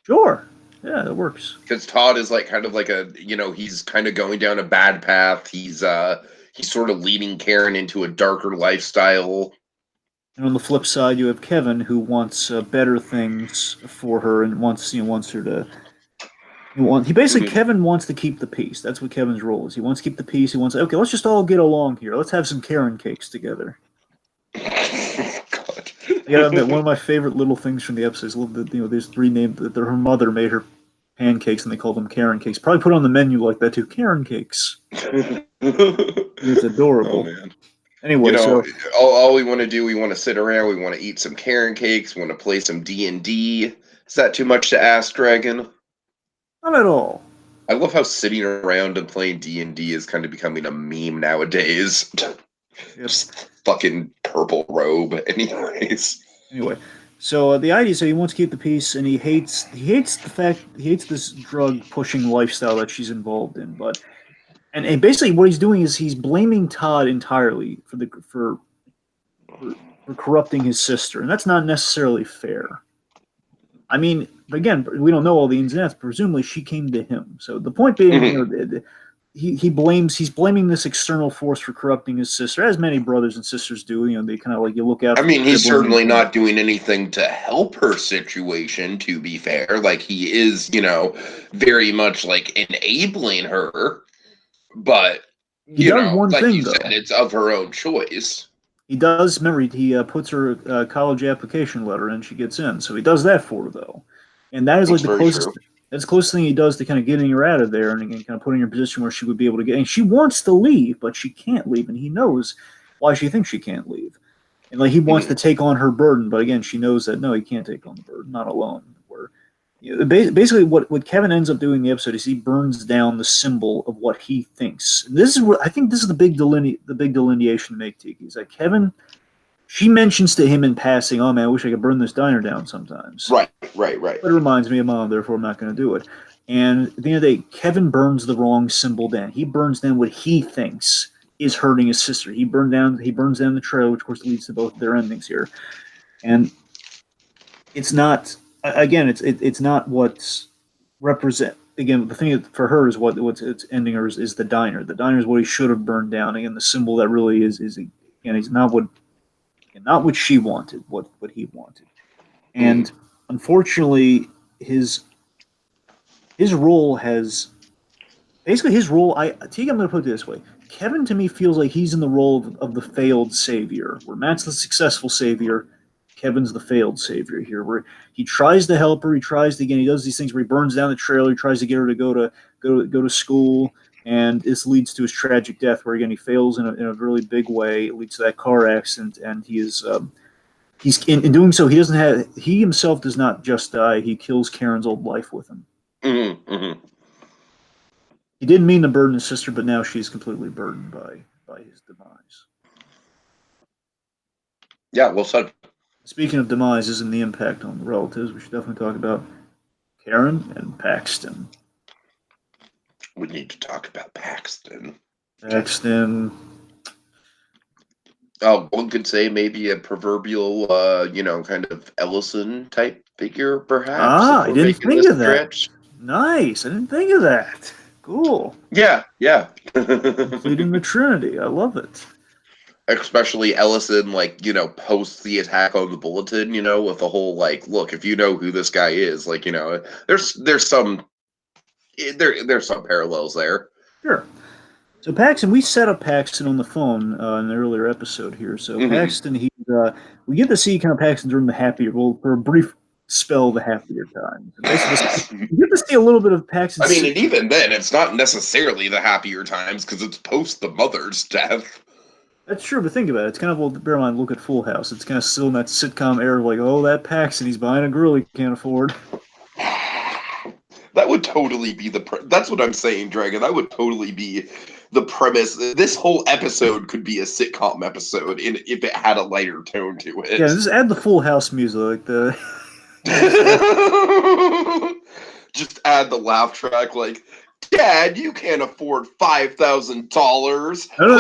Sure. Yeah, that works. Because Todd is like kind of like he's kind of going down a bad path. He's sort of leading Karen into a darker lifestyle. And on the flip side, you have Kevin who wants better things for her and wants her to. He basically Mhm. Kevin wants to keep the peace. That's what Kevin's role is. He wants to keep the peace. He wants okay. Let's just all get along here. Let's have some Karen cakes together. God. I gotta admit, one of my favorite little things from the episodes. There's three names that her mother made her pancakes, and they called them Karen cakes. Probably put on the menu like that too. Karen cakes. It's Oh adorable. man. Anyway, so All we want to do, we want to sit around, we want to eat some Karen cakes, we want to play some D&D. Is that too much to ask, Dragon? not at all. I love how sitting around and playing D&D is kind of becoming a meme nowadays. Yep. Just fucking purple robe. Anyways. Anyway, so the idea is that he wants to keep the peace, and he hates this drug pushing lifestyle that she's involved in. But and basically what he's doing is he's blaming Todd entirely for corrupting his sister, and that's not necessarily fair. I mean, again, we don't know all the ins and outs. Presumably, she came to him. So the point being, Mhm. he's blaming this external force for corrupting his sister, as many brothers and sisters do. They kind of like you look out I for the mean, he's sibling and certainly kind of not doing anything to help her situation, to be fair. Like, he is, very much like enabling her, but, he does one like you thing said, though. it's of her own choice. He does. Remember, he puts her college application letter in, she gets in. So he does that for her though, and that is like That's the very closest. true. That's the closest thing he does to kind of getting her out of there and again, kind of putting her in a position where she would be able to get. And she wants to leave, but she can't leave, and he knows why she thinks she can't leave. And like he wants to take on her burden, but again, she knows that no, he can't take on the burden, not alone. Where basically what Kevin ends up doing in the episode is he burns down the symbol of what he thinks. And this is what I think this is the big delineation to make, Tiki. Is that Kevin, she mentions to him in passing, oh man, I wish I could burn this diner down sometimes. Right. But it reminds me of Mom, therefore I'm not going to do it. And at the end of the day, Kevin burns the wrong symbol down. He burns down what he thinks is hurting his sister. He burns down the trail, which of course leads to both their endings here. And it's not it's not what's represent. Again, the thing for her is what's ending her is the diner. The diner is what he should have burned down. Again, the symbol that really is again, he's not what she wanted, what he wanted. And unfortunately, his role has basically his role. I'm going to put it this way: Kevin to me feels like he's in the role of the failed savior, where Matt's the successful savior, Kevin's the failed savior here, where he tries to help her, he does these things where he burns down the trailer, he tries to get her to go to school, and this leads to his tragic death, where again he fails in a really big way. It leads to that car accident, and he is. He's in doing so. He himself does not just die. He kills Karen's old life with him. He didn't mean to burden his sister, but now she's completely burdened by his demise. Yeah, well said. Speaking of demises and the impact on the relatives, we should definitely talk about Karen and Paxton. We need to talk about Paxton. One could say maybe a proverbial, kind of Ellison type figure, perhaps. I didn't think of that. Nice. I didn't think of that. Cool. Yeah. Completing the Trinity. I love it. Especially Ellison, post the attack on the Bulletin, with the whole, look, if you know who this guy is, there's some parallels there. Sure. So Paxton, we set up Paxton on the phone in an earlier episode here. So Paxton, we get to see kind of Paxton during the happier, for a brief spell, the happier time. You get to see a little bit of Paxton. I mean, and even then, it's not necessarily the happier times because it's post the mother's death. That's true, but think about it. It's kind of, bear in mind, look at Full House. It's kind of still in that sitcom era of that Paxton, he's buying a girl he can't afford. That would totally be that's what I'm saying, Dragon. That would totally be the premise. This whole episode could be a sitcom episode if it had a lighter tone to it. Yeah, just add the Full House music, just add the laugh track, Dad, you can't afford $5,000. No.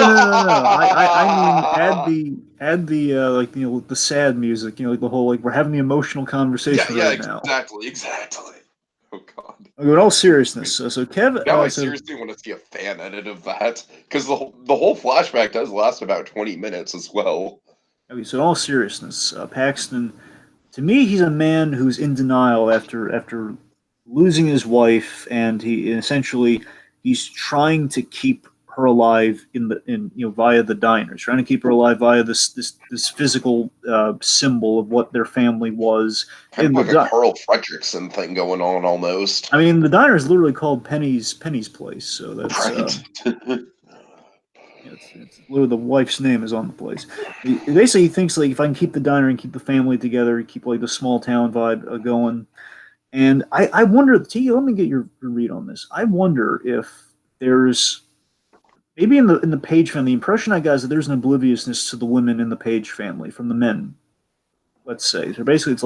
I mean, add the the sad music. The whole we're having the emotional conversation right now. Exactly. Oh God. In all seriousness, so Kevin. Now I seriously want to see a fan edit of that because the whole flashback does last about 20 minutes as well. Okay, so in all seriousness, Paxton, to me, he's a man who's in denial after losing his wife, and he's trying to keep her alive via the diners, trying to keep her alive via this physical symbol of what their family was. Kind of like a Carl Fredrickson thing going on almost. I mean, the diner is literally called Penny's Place, so that's right. it's literally the wife's name is on the place. Basically, he thinks if I can keep the diner and keep the family together, keep the small town vibe going. And I wonder, T, let me get your read on this. I wonder if there's maybe in the Page family, the impression I got is that there's an obliviousness to the women in the Page family from the men, let's say. So basically, it's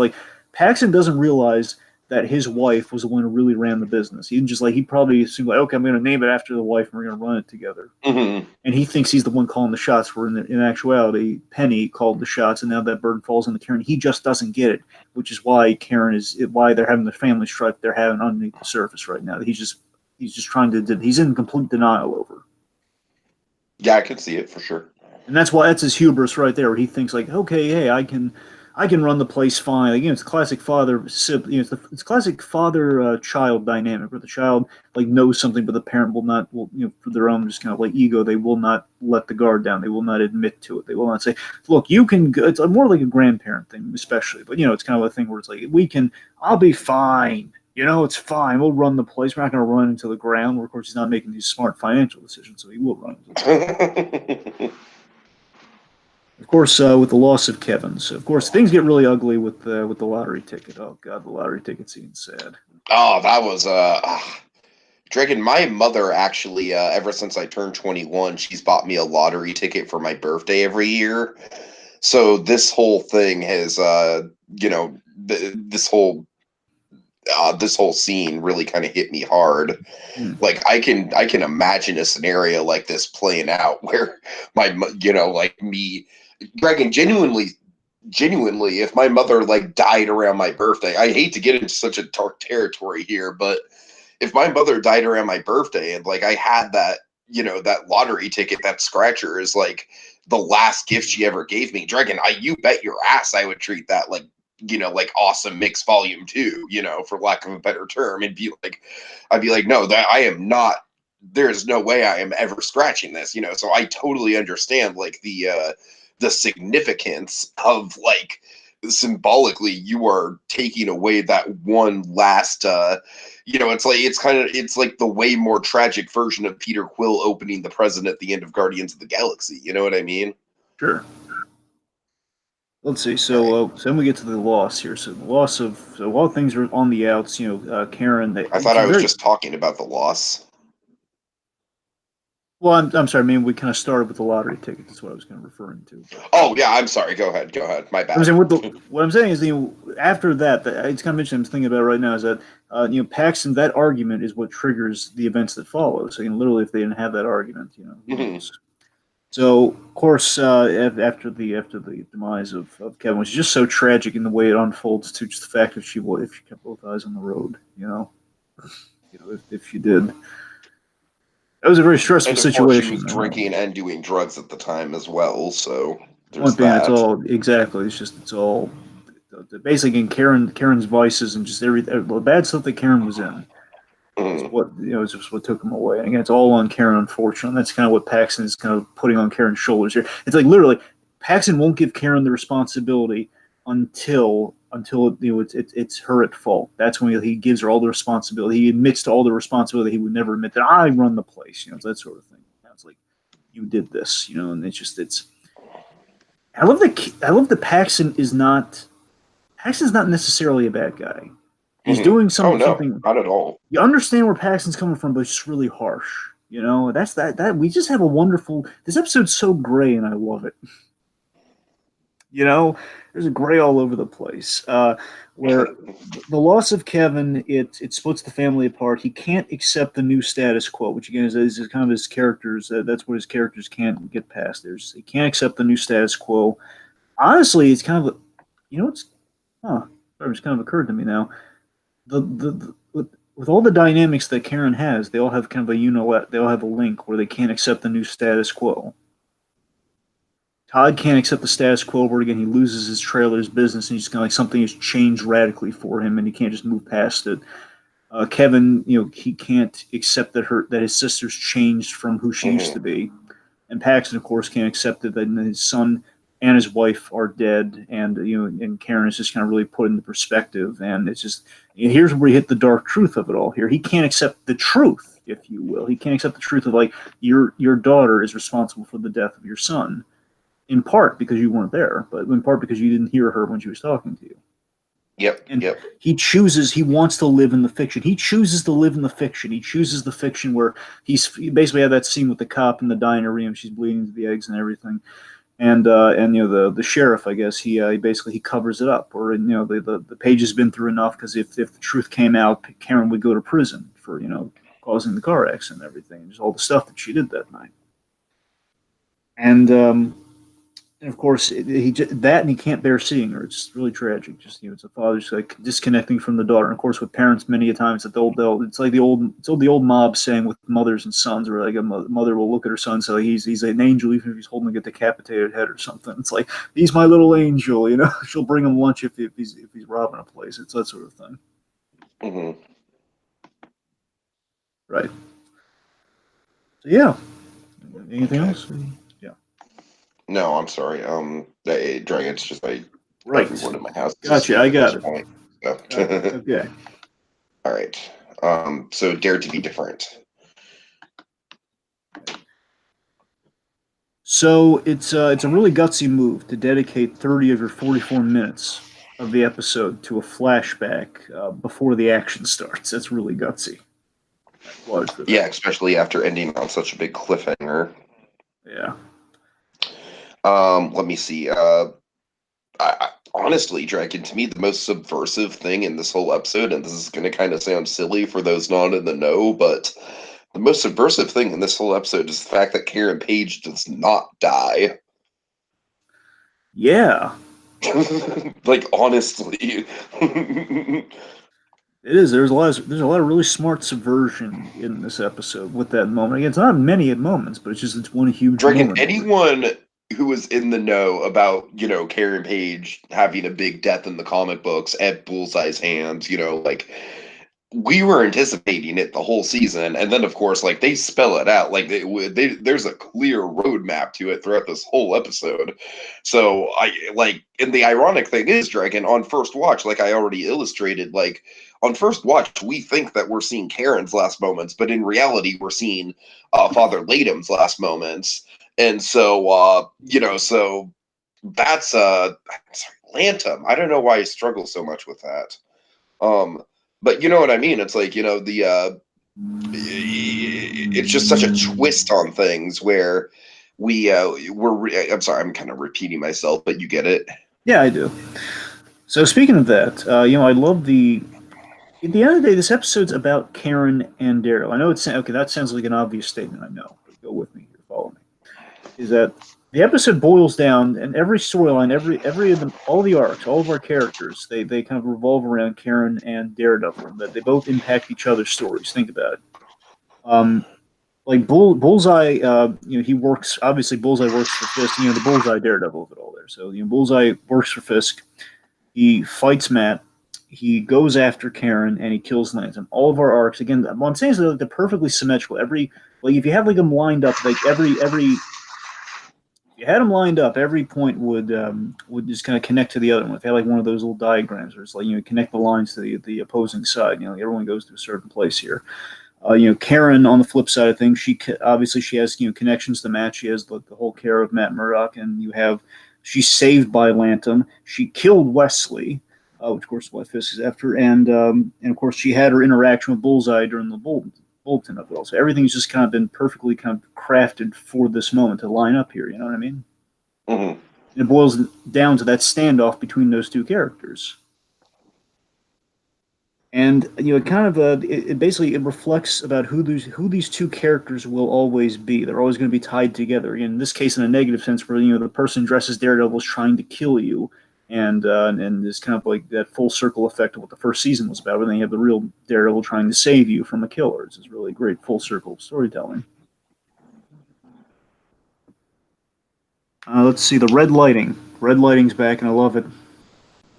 Paxton doesn't realize that his wife was the one who really ran the business. He probably assumed okay, I'm going to name it after the wife and we're going to run it together. Mm-hmm. And he thinks he's the one calling the shots. Where in actuality, Penny called the shots, and now that burden falls on Karen. He just doesn't get it, which is why why they're having the family strife they're having underneath the surface right now. He's just trying to. He's in complete denial over. Yeah, I can see it for sure. And that's his hubris right there, where he thinks okay, hey, I can run the place fine. Again, it's classic it's classic father-child dynamic, where the child knows something, but the parent will for their own just kind of ego, they will not let the guard down. They will not admit to it. They will not say, "Look, you can." It's more like a grandparent thing, especially. But it's kind of a thing where it's I'll be fine. It's fine. We'll run the place. We're not going to run into the ground. Where of course he's not making these smart financial decisions, so he will run into the ground. Of course, with the loss of Kevin's, of course, things get really ugly with the lottery ticket. Oh God, the lottery ticket scene's sad. Oh, that was Dragon. My mother actually, ever since I turned 21, she's bought me a lottery ticket for my birthday every year. So this whole thing has, you know, this whole scene really kind of hit me hard. Hmm. Like I can imagine a scenario like this playing out where like me, Dragon, genuinely, if my mother like died around my birthday, I hate to get into such a dark territory here, but if my mother died around my birthday and like I had that, that lottery ticket, that scratcher is like the last gift she ever gave me, Dragon, you bet your ass I would treat that like, like Awesome Mix Volume 2, for lack of a better term, and I'd be like, no, that I am not, there's no way I am ever scratching this, so I totally understand like the significance of like symbolically you are taking away that one last it's like the way more tragic version of Peter Quill opening the present at the end of Guardians of the Galaxy, you know what I mean? Sure. Let's see. All right. So then we get to the loss here. So the loss of while things are on the outs, Karen. I thought She's I was very just talking about the loss. well. I'm sorry. I mean, we kind of started with the lottery ticket. That's what I was kind of referring to. Oh yeah, I'm sorry. Go ahead. My I'm bad. saying what I'm saying is, after that, it's kind of mentioned. I'm thinking about right now is that Paxton. That argument is what triggers the events that follow. So literally, if they didn't have that argument, who knows? So, of course, after the demise of Kevin, which is just so tragic in the way it unfolds, to just the fact that if she kept both eyes on the road, if she did, that was a very stressful And of course, she situation. was drinking and doing drugs at the time as well. So Point there's being, it's that. all exactly. It's all basically in Karen's vices and just the bad stuff that Karen was in. Is Mhm. what is just what took him away. And again, it's all on Karen, unfortunately. That's kind of what Paxton is kind of putting on Karen's shoulders here. It's like literally, Paxton won't give Karen the responsibility until it's her at fault. That's when he gives her all the responsibility. He admits to all the responsibility. He would never admit that I run the place. That sort of thing. It's like you did this. And it's. I love that Paxton's not necessarily a bad guy. He's Mhm. doing Oh no, something. not at all. You understand where Paxton's coming from, but it's just really harsh. That's that we just have a wonderful. This episode's so gray, and I love it. There's a gray all over the place. Where the loss of Kevin, it splits the family apart. He can't accept the new status quo, which again is kind of his characters. That's what his characters can't get past. He can't accept the new status quo. Honestly, it's kind of it's it's kind of occurred to me now. With all the dynamics that Karen has, they all have kind of they all have a link where they can't accept the new status quo. Todd can't accept the status quo where again he loses his trailer's business and he's kind of like something has changed radically for him and he can't just move past it. Kevin, he can't accept that his sister's changed from who she used to Mhm. be, and Paxton, of course, can't accept it that his son and his wife are dead, and and Karen is just kind of really put into perspective, and it's just here's where you hit the dark truth of it all. Here, he can't accept the truth, if you will. He can't accept the truth of like your daughter is responsible for the death of your son, in part because you weren't there, but in part because you didn't hear her when she was talking to you. Yep. And Yep. he wants to live in the fiction. He chooses to live in the fiction. He chooses the fiction where he basically had that scene with the cop in the diner room. She's bleeding to the eggs and everything. And the sheriff, I guess he basically he covers it up, or the page has been through enough because if the truth came out, Karen would go to prison for causing the car accident and everything, just all the stuff that she did that night. And of course, and he can't bear seeing her. It's really tragic. Just it's a father just like disconnecting from the daughter. And of course, with parents, many a times that it's like the old mob saying with mothers and sons, where like a mother will look at her son and say he's an angel, even if he's holding a decapitated head or something. It's like he's my little angel. She'll bring him lunch if he's robbing a place. It's that sort of thing. Mhm. Right. So yeah. Anything Okay. else? Yeah. No, I'm sorry. Dragon's just Right. everyone in my house is Gotcha. asleep I at this got it. point. So. Okay. All right. So Dare to Be Different. So it's a really gutsy move to dedicate 30 of your 44 minutes of the episode to a flashback before the action starts. That's really gutsy. I applaud for Yeah, that. especially after ending on such a big cliffhanger. Yeah. Let me see. Honestly, Dragon, to me, the most subversive thing in this whole episode, and this is going to kind of sound silly for those not in the know, but the most subversive thing in this whole episode is the fact that Karen Page does not die. Yeah. Like, honestly. It is. There's a lot of really smart subversion in this episode with that moment. Again, it's not many moments, but it's one huge Dragon, moment. anyone who was in the know about, Karen Page having a big death in the comic books at Bullseye's hands, like we were anticipating it the whole season, and then of course, like they spell it out, like there's a clear roadmap to it throughout this whole episode. So and the ironic thing is, Dragon, on first watch, like I already illustrated, like on first watch, we think that we're seeing Karen's last moments, but in reality, we're seeing Father Latham's last moments, and so that's sorry, Latham. I don't know why I struggle so much with that. Um, but you know what I mean? It's like, it's just such a twist on things where I'm sorry, I'm kind of repeating myself, but you get it. Yeah, I do. So speaking of that, I love the. At the end of the day, this episode's about Karen and Daryl. I know it's okay. That sounds like an obvious statement. I know, but go with me here. Follow me. Is that the episode boils down, and every storyline, every of them, all the arcs, all of our characters, they kind of revolve around Karen and Daredevil. That they both impact each other's stories. Think about it. Um, like Bullseye, he works. Obviously, Bullseye works for Fisk. The Bullseye Daredevil of it all there. So Bullseye works for Fisk. He fights Matt. He goes after Karen and he kills Latham. All of our arcs, again, what I'm saying is they're perfectly symmetrical. If you have like them lined up, like if you had them lined up, every point would just kind of connect to the other one. If you had like one of those little diagrams where it's like connect the lines to the opposing side. Everyone goes to a certain place here. Karen on the flip side of things, she has connections to Matt. She has the whole care of Matt Murdock, and she's saved by Latham. She killed Wesley, which of course is what Fisk is after, and of course she had her interaction with Bullseye during the bulletin of it all. So everything's just kind of been perfectly kind of crafted for this moment to line up here. You know what I mean? Mm-hmm. And it boils down to that standoff between those two characters. And it kind of it basically it reflects about who these two characters will always be. They're always going to be tied together. In this case, in a negative sense, where the person dressed as Daredevil is trying to kill you, and it's kind of like that full circle effect of what the first season was about, where then you have the real Daredevil trying to save you from a killer. It's really great full circle storytelling. Let's see the red lighting. Red lighting's back, and I love it.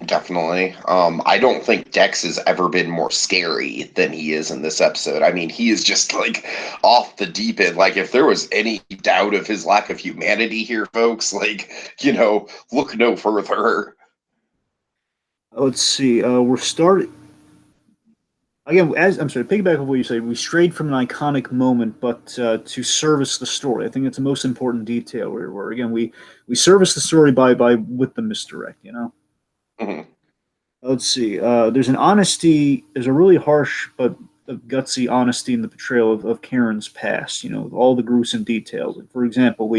Definitely. I don't think Dex has ever been more scary than he is in this episode. I mean, he is just like off the deep end. Like, if there was any doubt of his lack of humanity here, folks, look no further. Let's see. We're starting again. As I'm sorry, piggyback on what you said, we strayed from an iconic moment, but to service the story. I think it's the most important detail. Where again we service the story by with the misdirect. Mm-hmm. Let's see. There's an honesty. There's a really harsh but gutsy honesty in the portrayal of Karen's past. With all the gruesome details. Like, for example,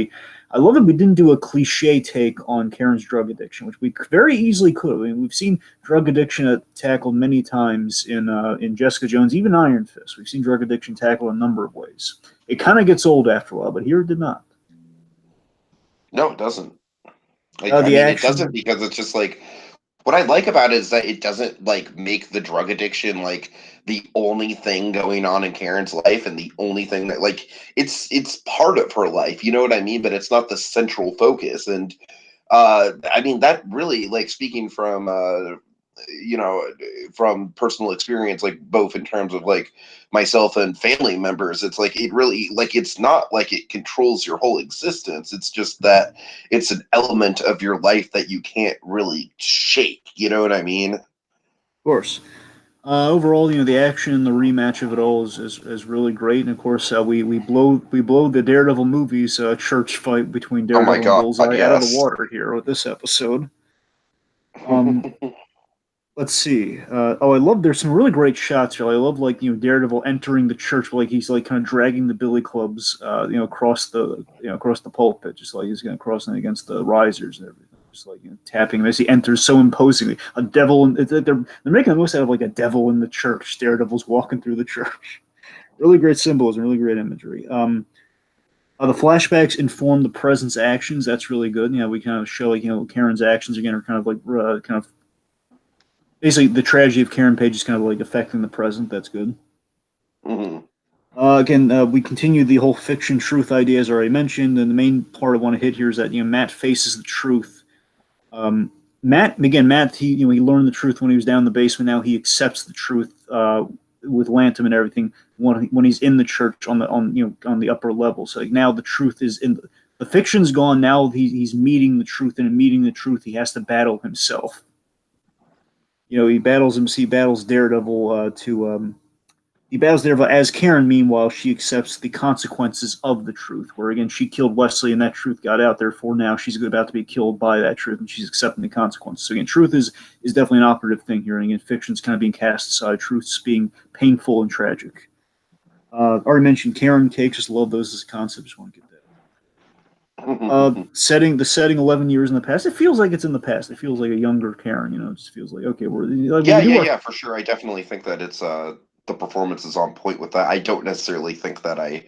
I love that we didn't do a cliche take on Karen's drug addiction, which we very easily could. I mean, we've seen drug addiction tackled many times in Jessica Jones, even Iron Fist. We've seen drug addiction tackled a number of ways. It kind of gets old after a while, but here it did not. No, it doesn't. I The mean, it doesn't action, because it's just like what I like about it is that it doesn't like make the drug addiction like the only thing going on in Karen's life and the only thing that like it's part of her life, you know what I mean? But it's not the central focus. And I mean that really like speaking from you know from personal experience, like both in terms of like myself and family members, it's like it really like it's not like it controls your whole existence. It's just that it's an element of your life that you can't really shake, you know what I mean? of course. Overall, the action and the rematch of it all is really great, and of course, we blow the Daredevil movies church fight between Oh my Daredevil and god, Bullseye out of the yes. water here with this episode. Um, let's see. I love. There's some really great shots here. I love Daredevil entering the church, like he's like kind of dragging the billy clubs, across the pulpit, just like he's going to cross against the risers and everything. Just like tapping him as he enters so imposingly. A devil, and they're making the most out of like a devil in the church. Daredevil's walking through the church. Really great symbolism, really great imagery. The flashbacks inform the present's actions. That's really good. We kind of show Karen's actions again are kind of like kind of basically the tragedy of Karen Page is kind of like affecting the present. That's good. Mhm. Again, we continue the whole fiction truth idea as already mentioned, and the main part I want to hit here is that Matt faces the truth. Matt, he learned the truth when he was down in the basement. Now he accepts the truth with Latham and everything when he's in the church on the upper level. So now the truth is in the fiction's gone. Now he's meeting the truth, and in meeting the truth, he has to battle himself. He battles Daredevil he battles Daredevil as Karen. Meanwhile, she accepts the consequences of the truth. Where again, she killed Wesley, and that truth got out. Therefore, now she's about to be killed by that truth, and she's accepting the consequences. So again, truth is definitely an operative thing here. And again, fiction's kind of being cast aside. Truth's being painful and tragic. Already mentioned Karen cake. Just love those as a concept. Just want to get that. Setting 11 years in the past. It feels like it's in the past. It feels like a younger Karen. It just feels like okay, Yeah, we yeah, do our yeah, for sure. I definitely think that it's the performance is on point with that. I don't necessarily think that I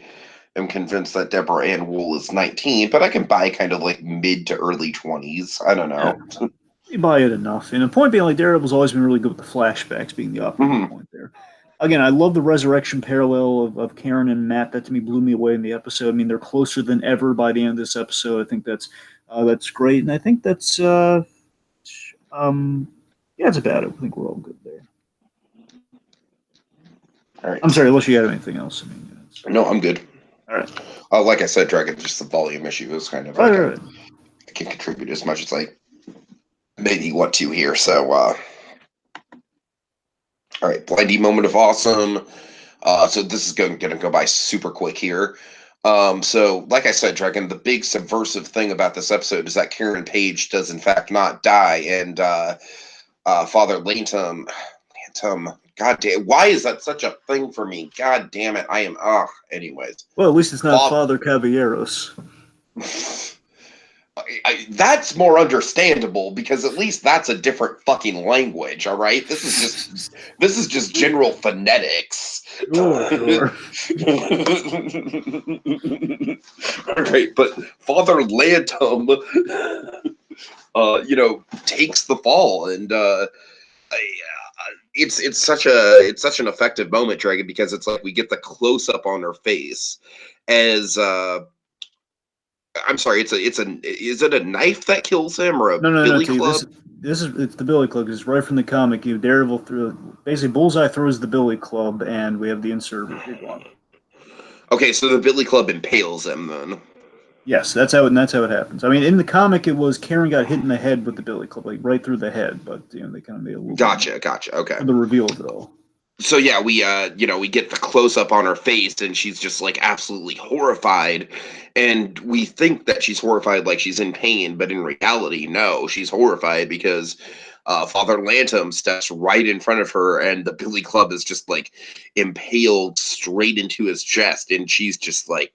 am convinced that Deborah Ann Wool is 19, but I can buy kind of like mid to early 20s. I don't yeah, know. you buy it enough. And the point being, like Daredevil's always been really good with the flashbacks being the operative Mhm. point there. Again, I love the resurrection parallel of Karen and Matt. That to me blew me away in the episode. I mean, they're closer than ever by the end of this episode. I think that's great, and I think that's um yeah, that's about it. I think we're all good there. All I'm right. sorry, unless you got anything else. I mean, No, I'm good. all right, Like I said, Dragon, just the volume issue is kind of right, like right, right. I can contribute as much as I maybe want to here. So, all right, blindy moment of awesome. So this is going to go by super quick here. So like I said, Dragon, the big subversive thing about this episode is that Karen Page does in fact not die, and Father Latham, God damn, why is that such a thing for me? God damn it, I am. Anyways, Well, at least it's not Father. Father Caballeros. That's more understandable because at least that's a different fucking language. All right, this is just general phonetics. Sure, sure. All right, but Father Lantum, takes the fall, and it's such an effective moment, Dragon, because it's like we get the close up on her face as I'm sorry, is it a knife that kills him or a No, no, no. billy To you, club? it's the Billy Club. It's right from the comic. Daredevil threw basically Bullseye throws the Billy Club, and we have the insert. Big one. Okay, so the billy club impales him then. Yes, that's how it happens. I mean, in the comic, it was Karen got hit in the head with the Billy Club, like right through the head. But they kind of made a little bit more Gotcha. Okay. for the reveal of it all. So yeah, we get the close up on her face, and she's just like absolutely horrified, and we think that she's horrified like she's in pain, but in reality, no, she's horrified because Father Lantum steps right in front of her, and the billy club is just like impaled straight into his chest, and she's just like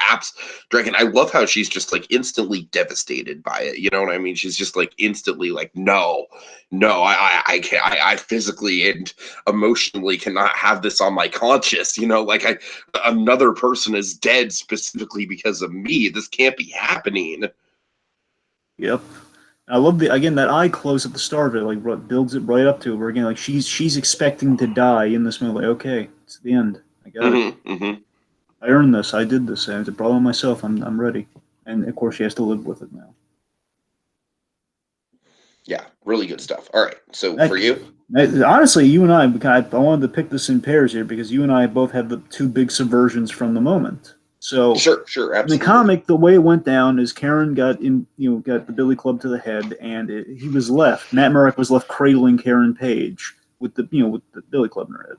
apps Dragon. I love how she's just like instantly devastated by it. You know what I mean? She's just like instantly like, no, I can't. I physically and emotionally cannot have this on my conscience. Like another person is dead specifically because of me. This can't be happening. Yep. I love that eye close at the start of it, like what builds it right up to where again, like she's expecting to die in this moment. Like, okay, it's the end. I got it. Hmm. I earned this. I did this. I have to problem myself. I'm ready. And of course, she has to live with it now. Yeah, really good stuff. All right, so I, for you. Honestly, you and I wanted to pick this in pairs here because you and I both have the two big subversions from the moment. So Sure, in the absolutely. comic, the way it went down is Karen got the Billy Club to the head, and he was left. Matt Murdock was left cradling Karen Page. with the with the Billy Club in her head.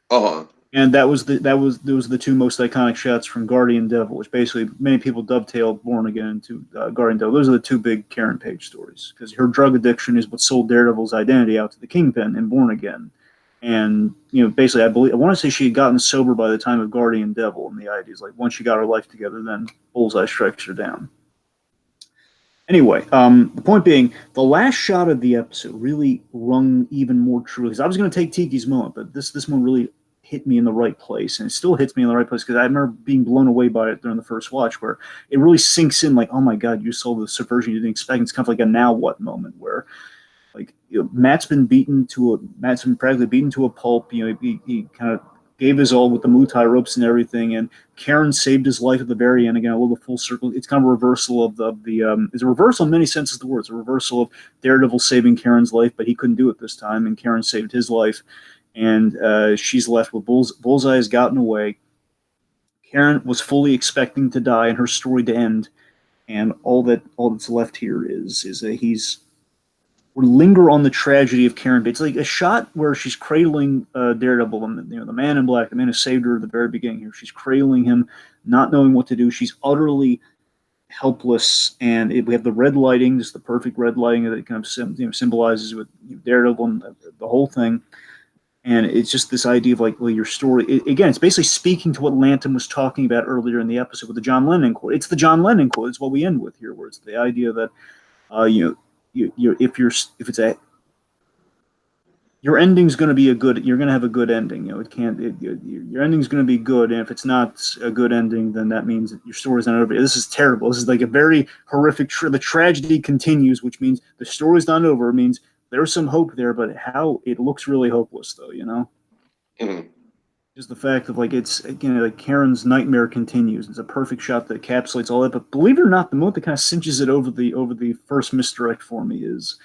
Uh-huh. And those were the two most iconic shots from Guardian Devil, which basically many people dovetail Born Again into Guardian Devil. Those are the two big Karen Page stories, because her drug addiction is what sold Daredevil's identity out to the Kingpin in Born Again. And basically, I want to say she had gotten sober by the time of Guardian Devil, and the idea is like once she got her life together, then Bullseye strikes her down. Anyway, the point being, the last shot of the episode really rung even more true, because I was going to take Tiki's moment, but this one really hit me in the right place, and it still hits me in the right place, because I remember being blown away by it during the first watch, where it really sinks in, like, oh my god, you saw the subversion you didn't expect. It's kind of like a now what moment, where like Matt's been practically beaten to a pulp. He kind of gave his all with the Muay ropes and everything, and Karen saved his life at the very end. Again, a little full circle. It's kind of a reversal of it's a reversal in many senses of the word. It's a reversal of Daredevil saving Karen's life, but he couldn't do it this time, and Karen saved his life. And she's left with Bullseye has gotten away. Karen was fully expecting to die and her story to end, and all that's left here is that we linger on the tragedy of Karen Bates. It's like a shot where she's cradling Daredevil, and the man in black, the man who saved her at the very beginning here. She's cradling him, not knowing what to do. She's utterly helpless, and we have the red lighting, just the perfect red lighting that it kind of symbolizes with Daredevil and the whole thing. And it's just this idea of like, well, your story, again, it's basically speaking to what Latham was talking about earlier in the episode with the John Lennon quote. It's the John Lennon quote. It's what we end with here, where it's the idea that, your ending's going to be you're going to have a good ending. Your ending's going to be good. And if it's not a good ending, then that means that your story's not over. This is terrible. This is like a very horrific, the tragedy continues, which means the story's not over. It means there's some hope there, but how it looks really hopeless, though, Mm-hmm. Just the fact of like it's like Karen's nightmare continues. It's a perfect shot that encapsulates all that. But believe it or not, the moment that kind of cinches it over the first misdirect for me is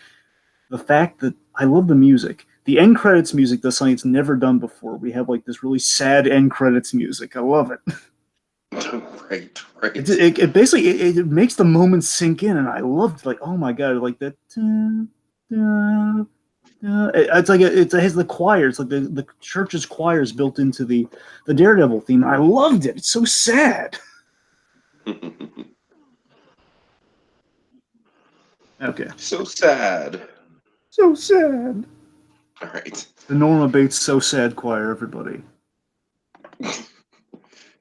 the fact that I love the music. The end credits music does something it's never done before. We have like this really sad end credits music. I love it. Right. It basically it makes the moment sink in, and I loved like, oh my god, like that. It's like it has the choir. It's like the church's choir is built into the Daredevil theme. I loved it. It's so sad. Okay. So sad. So sad. All right. The Norma Bates So Sad choir, everybody.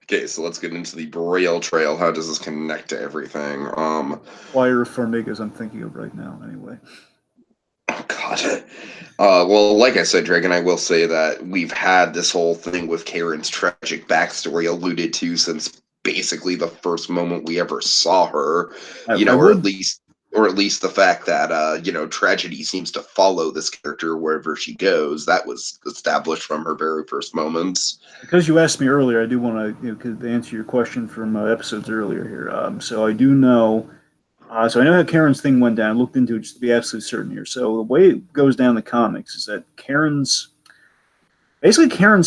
Okay, so let's get into the Braille Trail. How does this connect to everything? Choir of Farmigas I'm thinking of right now, anyway. Oh, God. Well, like I said, Dragon, I will say that we've had this whole thing with Karen's tragic backstory alluded to since basically the first moment we ever saw her, or at least the fact that, tragedy seems to follow this character wherever she goes. That was established from her very first moments. Because you asked me earlier, I do want to answer your question from episodes earlier here. So I do know. So I know how Karen's thing went down. I looked into it just to be absolutely certain here. So the way it goes down in the comics is that Karen's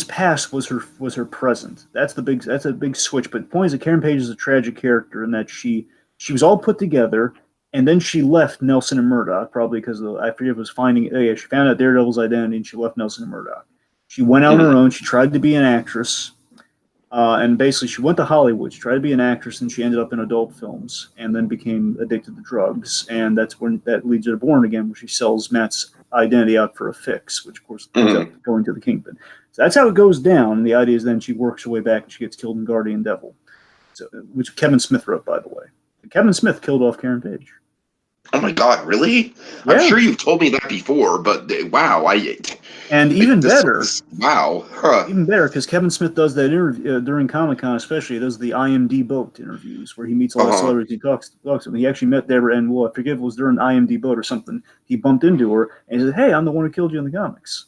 past was her present. That's a big switch. But the point is that Karen Page is a tragic character in that she was all put together, and then she left Nelson and Murdoch, probably because I forget if it was she found out Daredevil's identity and she left Nelson and Murdoch. She went out on her own. She tried to be an actress. And basically, she went to Hollywood. She tried to be an actress, and she ended up in adult films, and then became addicted to drugs. And that's when that leads her to Born Again, where she sells Matt's identity out for a fix, which of course ends up going to the Kingpin. So that's how it goes down. And the idea is then she works her way back, and she gets killed in Guardian Devil, which Kevin Smith wrote, by the way. Kevin Smith killed off Karen Page. Oh my God, really? Yeah. I'm sure you've told me that before, but wow, even better, even better, because Kevin Smith does that interview during Comic-Con, especially. He does the IMD Boat interviews where he meets all the celebrities. He talks to them. He actually met Deborah, and I forget if it was during IMD Boat or something. He bumped into her and he said, "Hey, I'm the one who killed you in the comics."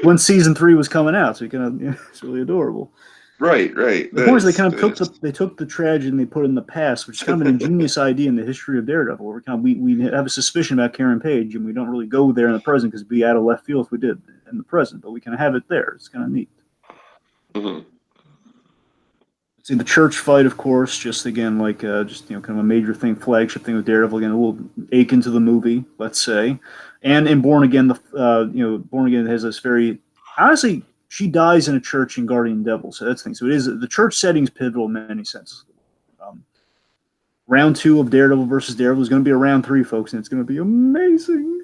When season 3 was coming out, so it's really adorable. Right. The point is they kind of took the tragedy and they put it in the past, which is kind of an ingenious idea in the history of Daredevil. Where we have a suspicion about Karen Page, and we don't really go there in the present because it'd be out of left field if we did in the present, but we can have it there. It's kind of neat. Mm-hmm. See the church fight, of course, just again like just kind of a major thing, flagship thing with Daredevil. Again, a little ache into the movie, let's say, and in Born Again, Born Again has this very honestly. She dies in a church in Guardian Devil, so that's the thing. So it is the church setting is pivotal in many senses. Round 2 of Daredevil versus Daredevil is going to be a round 3, folks, and it's going to be amazing.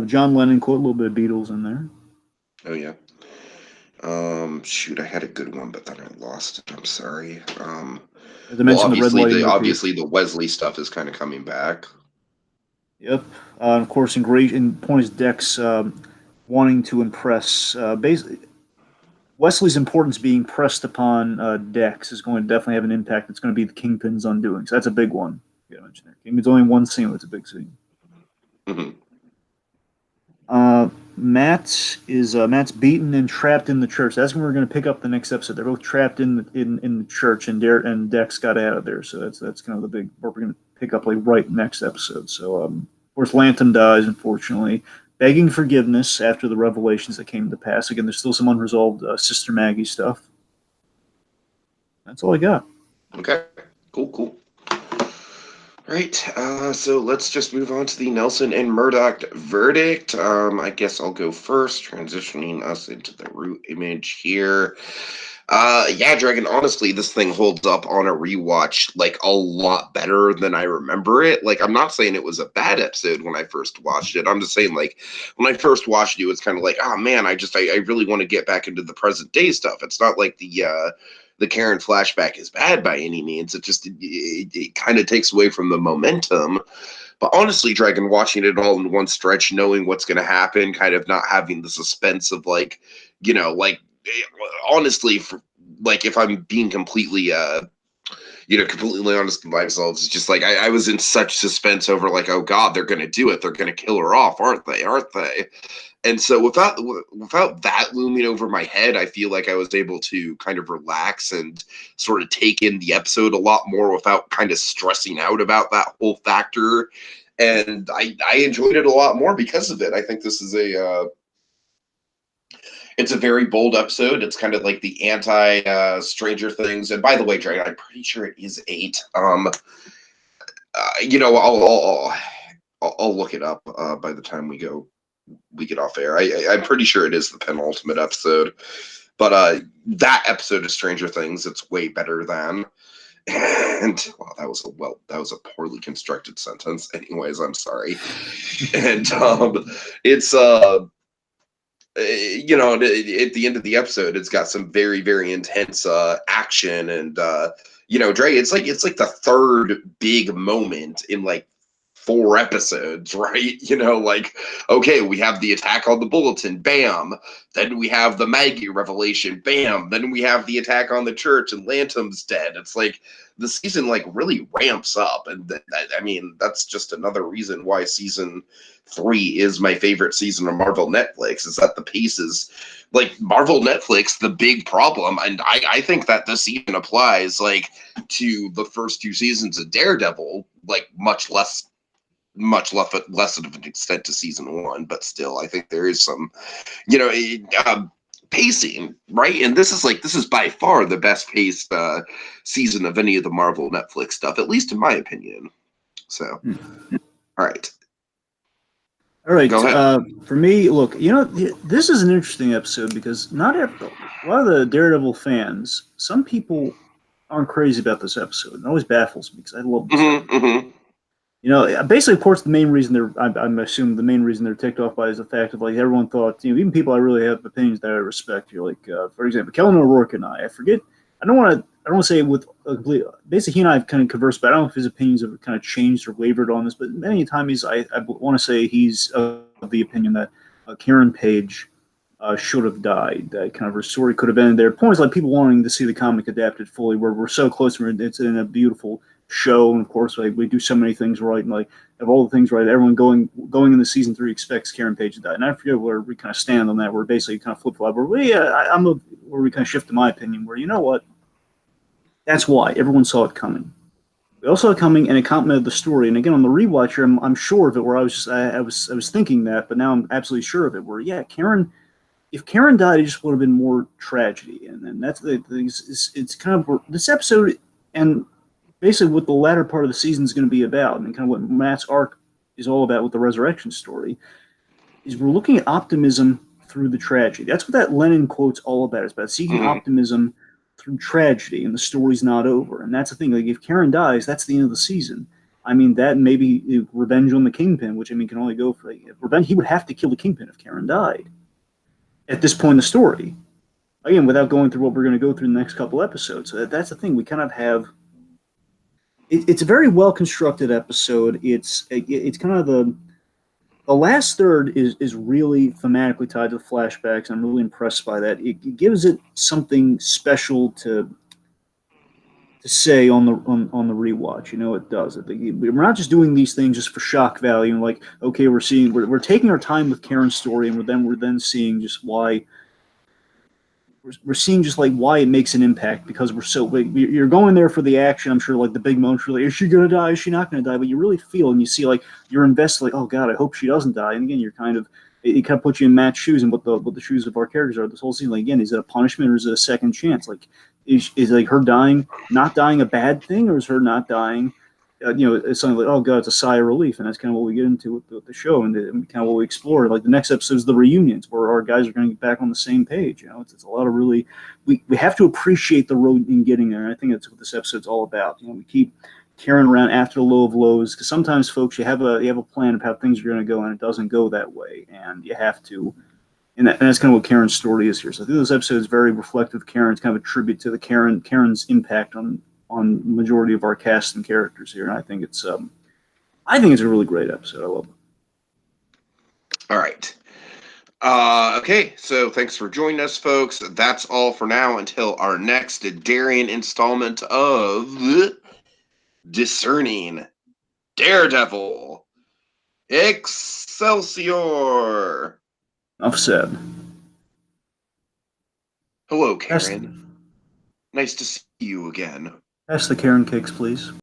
John Lennon quote, a little bit of Beatles in there. Oh yeah. Shoot, I had a good one, but then I lost it. I'm sorry. As I mentioned, the red lighting. Obviously, the Wesley stuff is kind of coming back. Yep. Of course, in Points Dex wanting to impress, basically, Wesley's importance being pressed upon Dex is going to definitely have an impact. It's going to be the Kingpin's undoing. So that's a big one. Yeah, mention there. Kingpin's only one scene, but it's a big scene. Mm-hmm. Matt's beaten and trapped in the church. That's when we're going to pick up the next episode. They're both trapped in the church, and Dex got out of there. So that's kind of the big. We're going to pick up like right next episode. So of course, Latham dies, unfortunately, begging forgiveness after the revelations that came to pass. Again, there's still some unresolved Sister Maggie stuff. That's all I got. Okay, cool. Right, so let's just move on to the Nelson and Murdoch verdict. I guess I'll go first, transitioning us into the root image here. Yeah, Dragon, honestly, this thing holds up on a rewatch, like, a lot better than I remember it. Like, I'm not saying it was a bad episode when I first watched it. I'm just saying, like, when I first watched it, it was kind of like, oh, man, I really want to get back into the present day stuff. It's not like the Karen flashback is bad by any means. It just it kind of takes away from the momentum. But honestly, Dragon, watching it all in one stretch, knowing what's going to happen, kind of not having the suspense of like, honestly, like if I'm being completely completely honest with myself, it's just like I was in such suspense over like, oh God, they're going to do it. They're going to kill her off, aren't they? And so without that looming over my head, I feel like I was able to kind of relax and sort of take in the episode a lot more without kind of stressing out about that whole factor. And I enjoyed it a lot more because of it. I think this is it's a very bold episode. It's kind of like the anti Stranger Things. And by the way, Dragon, I'm pretty sure it is 8. I'll look it up by the time we get off air. I'm pretty sure it is the penultimate episode, but that episode of Stranger Things, it's way better than. And that was a poorly constructed sentence. Anyways, I'm sorry. And it's at the end of the episode, it's got some very, very intense action, and Dre, it's like the third big moment in like 4 episodes, right? Like, okay, we have the attack on the bulletin, bam. Then we have the Maggie revelation, bam. Then we have the attack on the church, and Lantham's dead. It's like the season like really ramps up, and that's just another reason why season 3 is my favorite season of Marvel Netflix. Is that the pace is like Marvel Netflix, the big problem, and I think that this even applies like to the first 2 seasons of Daredevil, like much less of an extent to season 1, but still, I think there is some, pacing, right? And this is by far the best paced season of any of the Marvel Netflix stuff, at least in my opinion. So, all right. All right. Go ahead. For me, look, this is an interesting episode because a lot of the Daredevil fans, some people aren't crazy about this episode. It always baffles me because I love this episode. Basically, of course, the main reason I'm assuming the main reason they're ticked off by is the fact of like everyone thought, even people I really have opinions that I respect. For example, Kellen O'Rourke and I forget. I don't want to say with basically he and I have kind of conversed, but I don't know if his opinions have kind of changed or wavered on this. But many times I want to say he's of the opinion that Karen Page should have died. That kind of her story could have ended there. The point is like people wanting to see the comic adapted fully, where we're so close. It's in a beautiful show, and of course, like we do so many things right, and like of all the things right, everyone going into season 3 expects Karen Page to die, and I forget where we kind of stand on that. We're basically kind of flip flop. Where we kind of shift to my opinion, where what, that's why everyone saw it coming. We all saw it coming, and it complemented the story. And again, on the rewatch here, I'm sure of it. Where I was thinking that, but now I'm absolutely sure of it. Where Karen if Karen died, it just would have been more tragedy, and that's the thing. It's kind of this episode and basically what the latter part of the season is going to be about, and kind of what Matt's arc is all about with the resurrection story, is we're looking at optimism through the tragedy. That's what that Lenin quote's all about. It's about seeking optimism through tragedy, and the story's not over. And that's the thing. Like if Karen dies, that's the end of the season. I mean, that maybe revenge on the Kingpin, which I mean can only go for revenge. He would have to kill the Kingpin if Karen died. At this point in the story, again, without going through what we're going to go through in the next couple episodes. So that's the thing. We kind of have. It's a very well constructed episode. It's kind of the last third is really thematically tied to the flashbacks. I'm really impressed by that. It gives it something special to say on the rewatch. You know, it does. We're not just doing these things just for shock value. And like, okay, we're taking our time with Karen's story, and we're then seeing just why. We're seeing just like why it makes an impact, because you're going there for the action. I'm sure like the big moments, really, is she gonna die? Is she not gonna die? But you really feel and you see like you're invested. Like, oh god, I hope she doesn't die. And again, it kind of puts you in Matt's shoes and what the shoes of our characters are this whole season. Like, again, is it a punishment or is it a second chance? Like, is like her not dying a bad thing, or is her not dying? It's something like, oh god, it's a sigh of relief, and that's kind of what we get into with the show, and kind of what we explore. Like the next episode is the reunions, where our guys are going to get back on the same page. You know, it's a lot of really, we have to appreciate the road in getting there, and I think that's what this episode's all about. You know, we keep carrying around after the low of lows, because sometimes, folks, you have a plan of how things are going to go, and it doesn't go that way, and you have to. And that's kind of what Karen's story is here. So I think this episode is very reflective of Karen's, kind of a tribute to Karen's impact on the majority of our cast and characters here, and I think it's a really great episode. I love it. All right. Okay, so thanks for joining us, folks. That's all for now until our next Darien installment of Discerning Daredevil. Excelsior! Enough said. Hello, Karen. Nice to see you again. Pass the Karen cakes, please.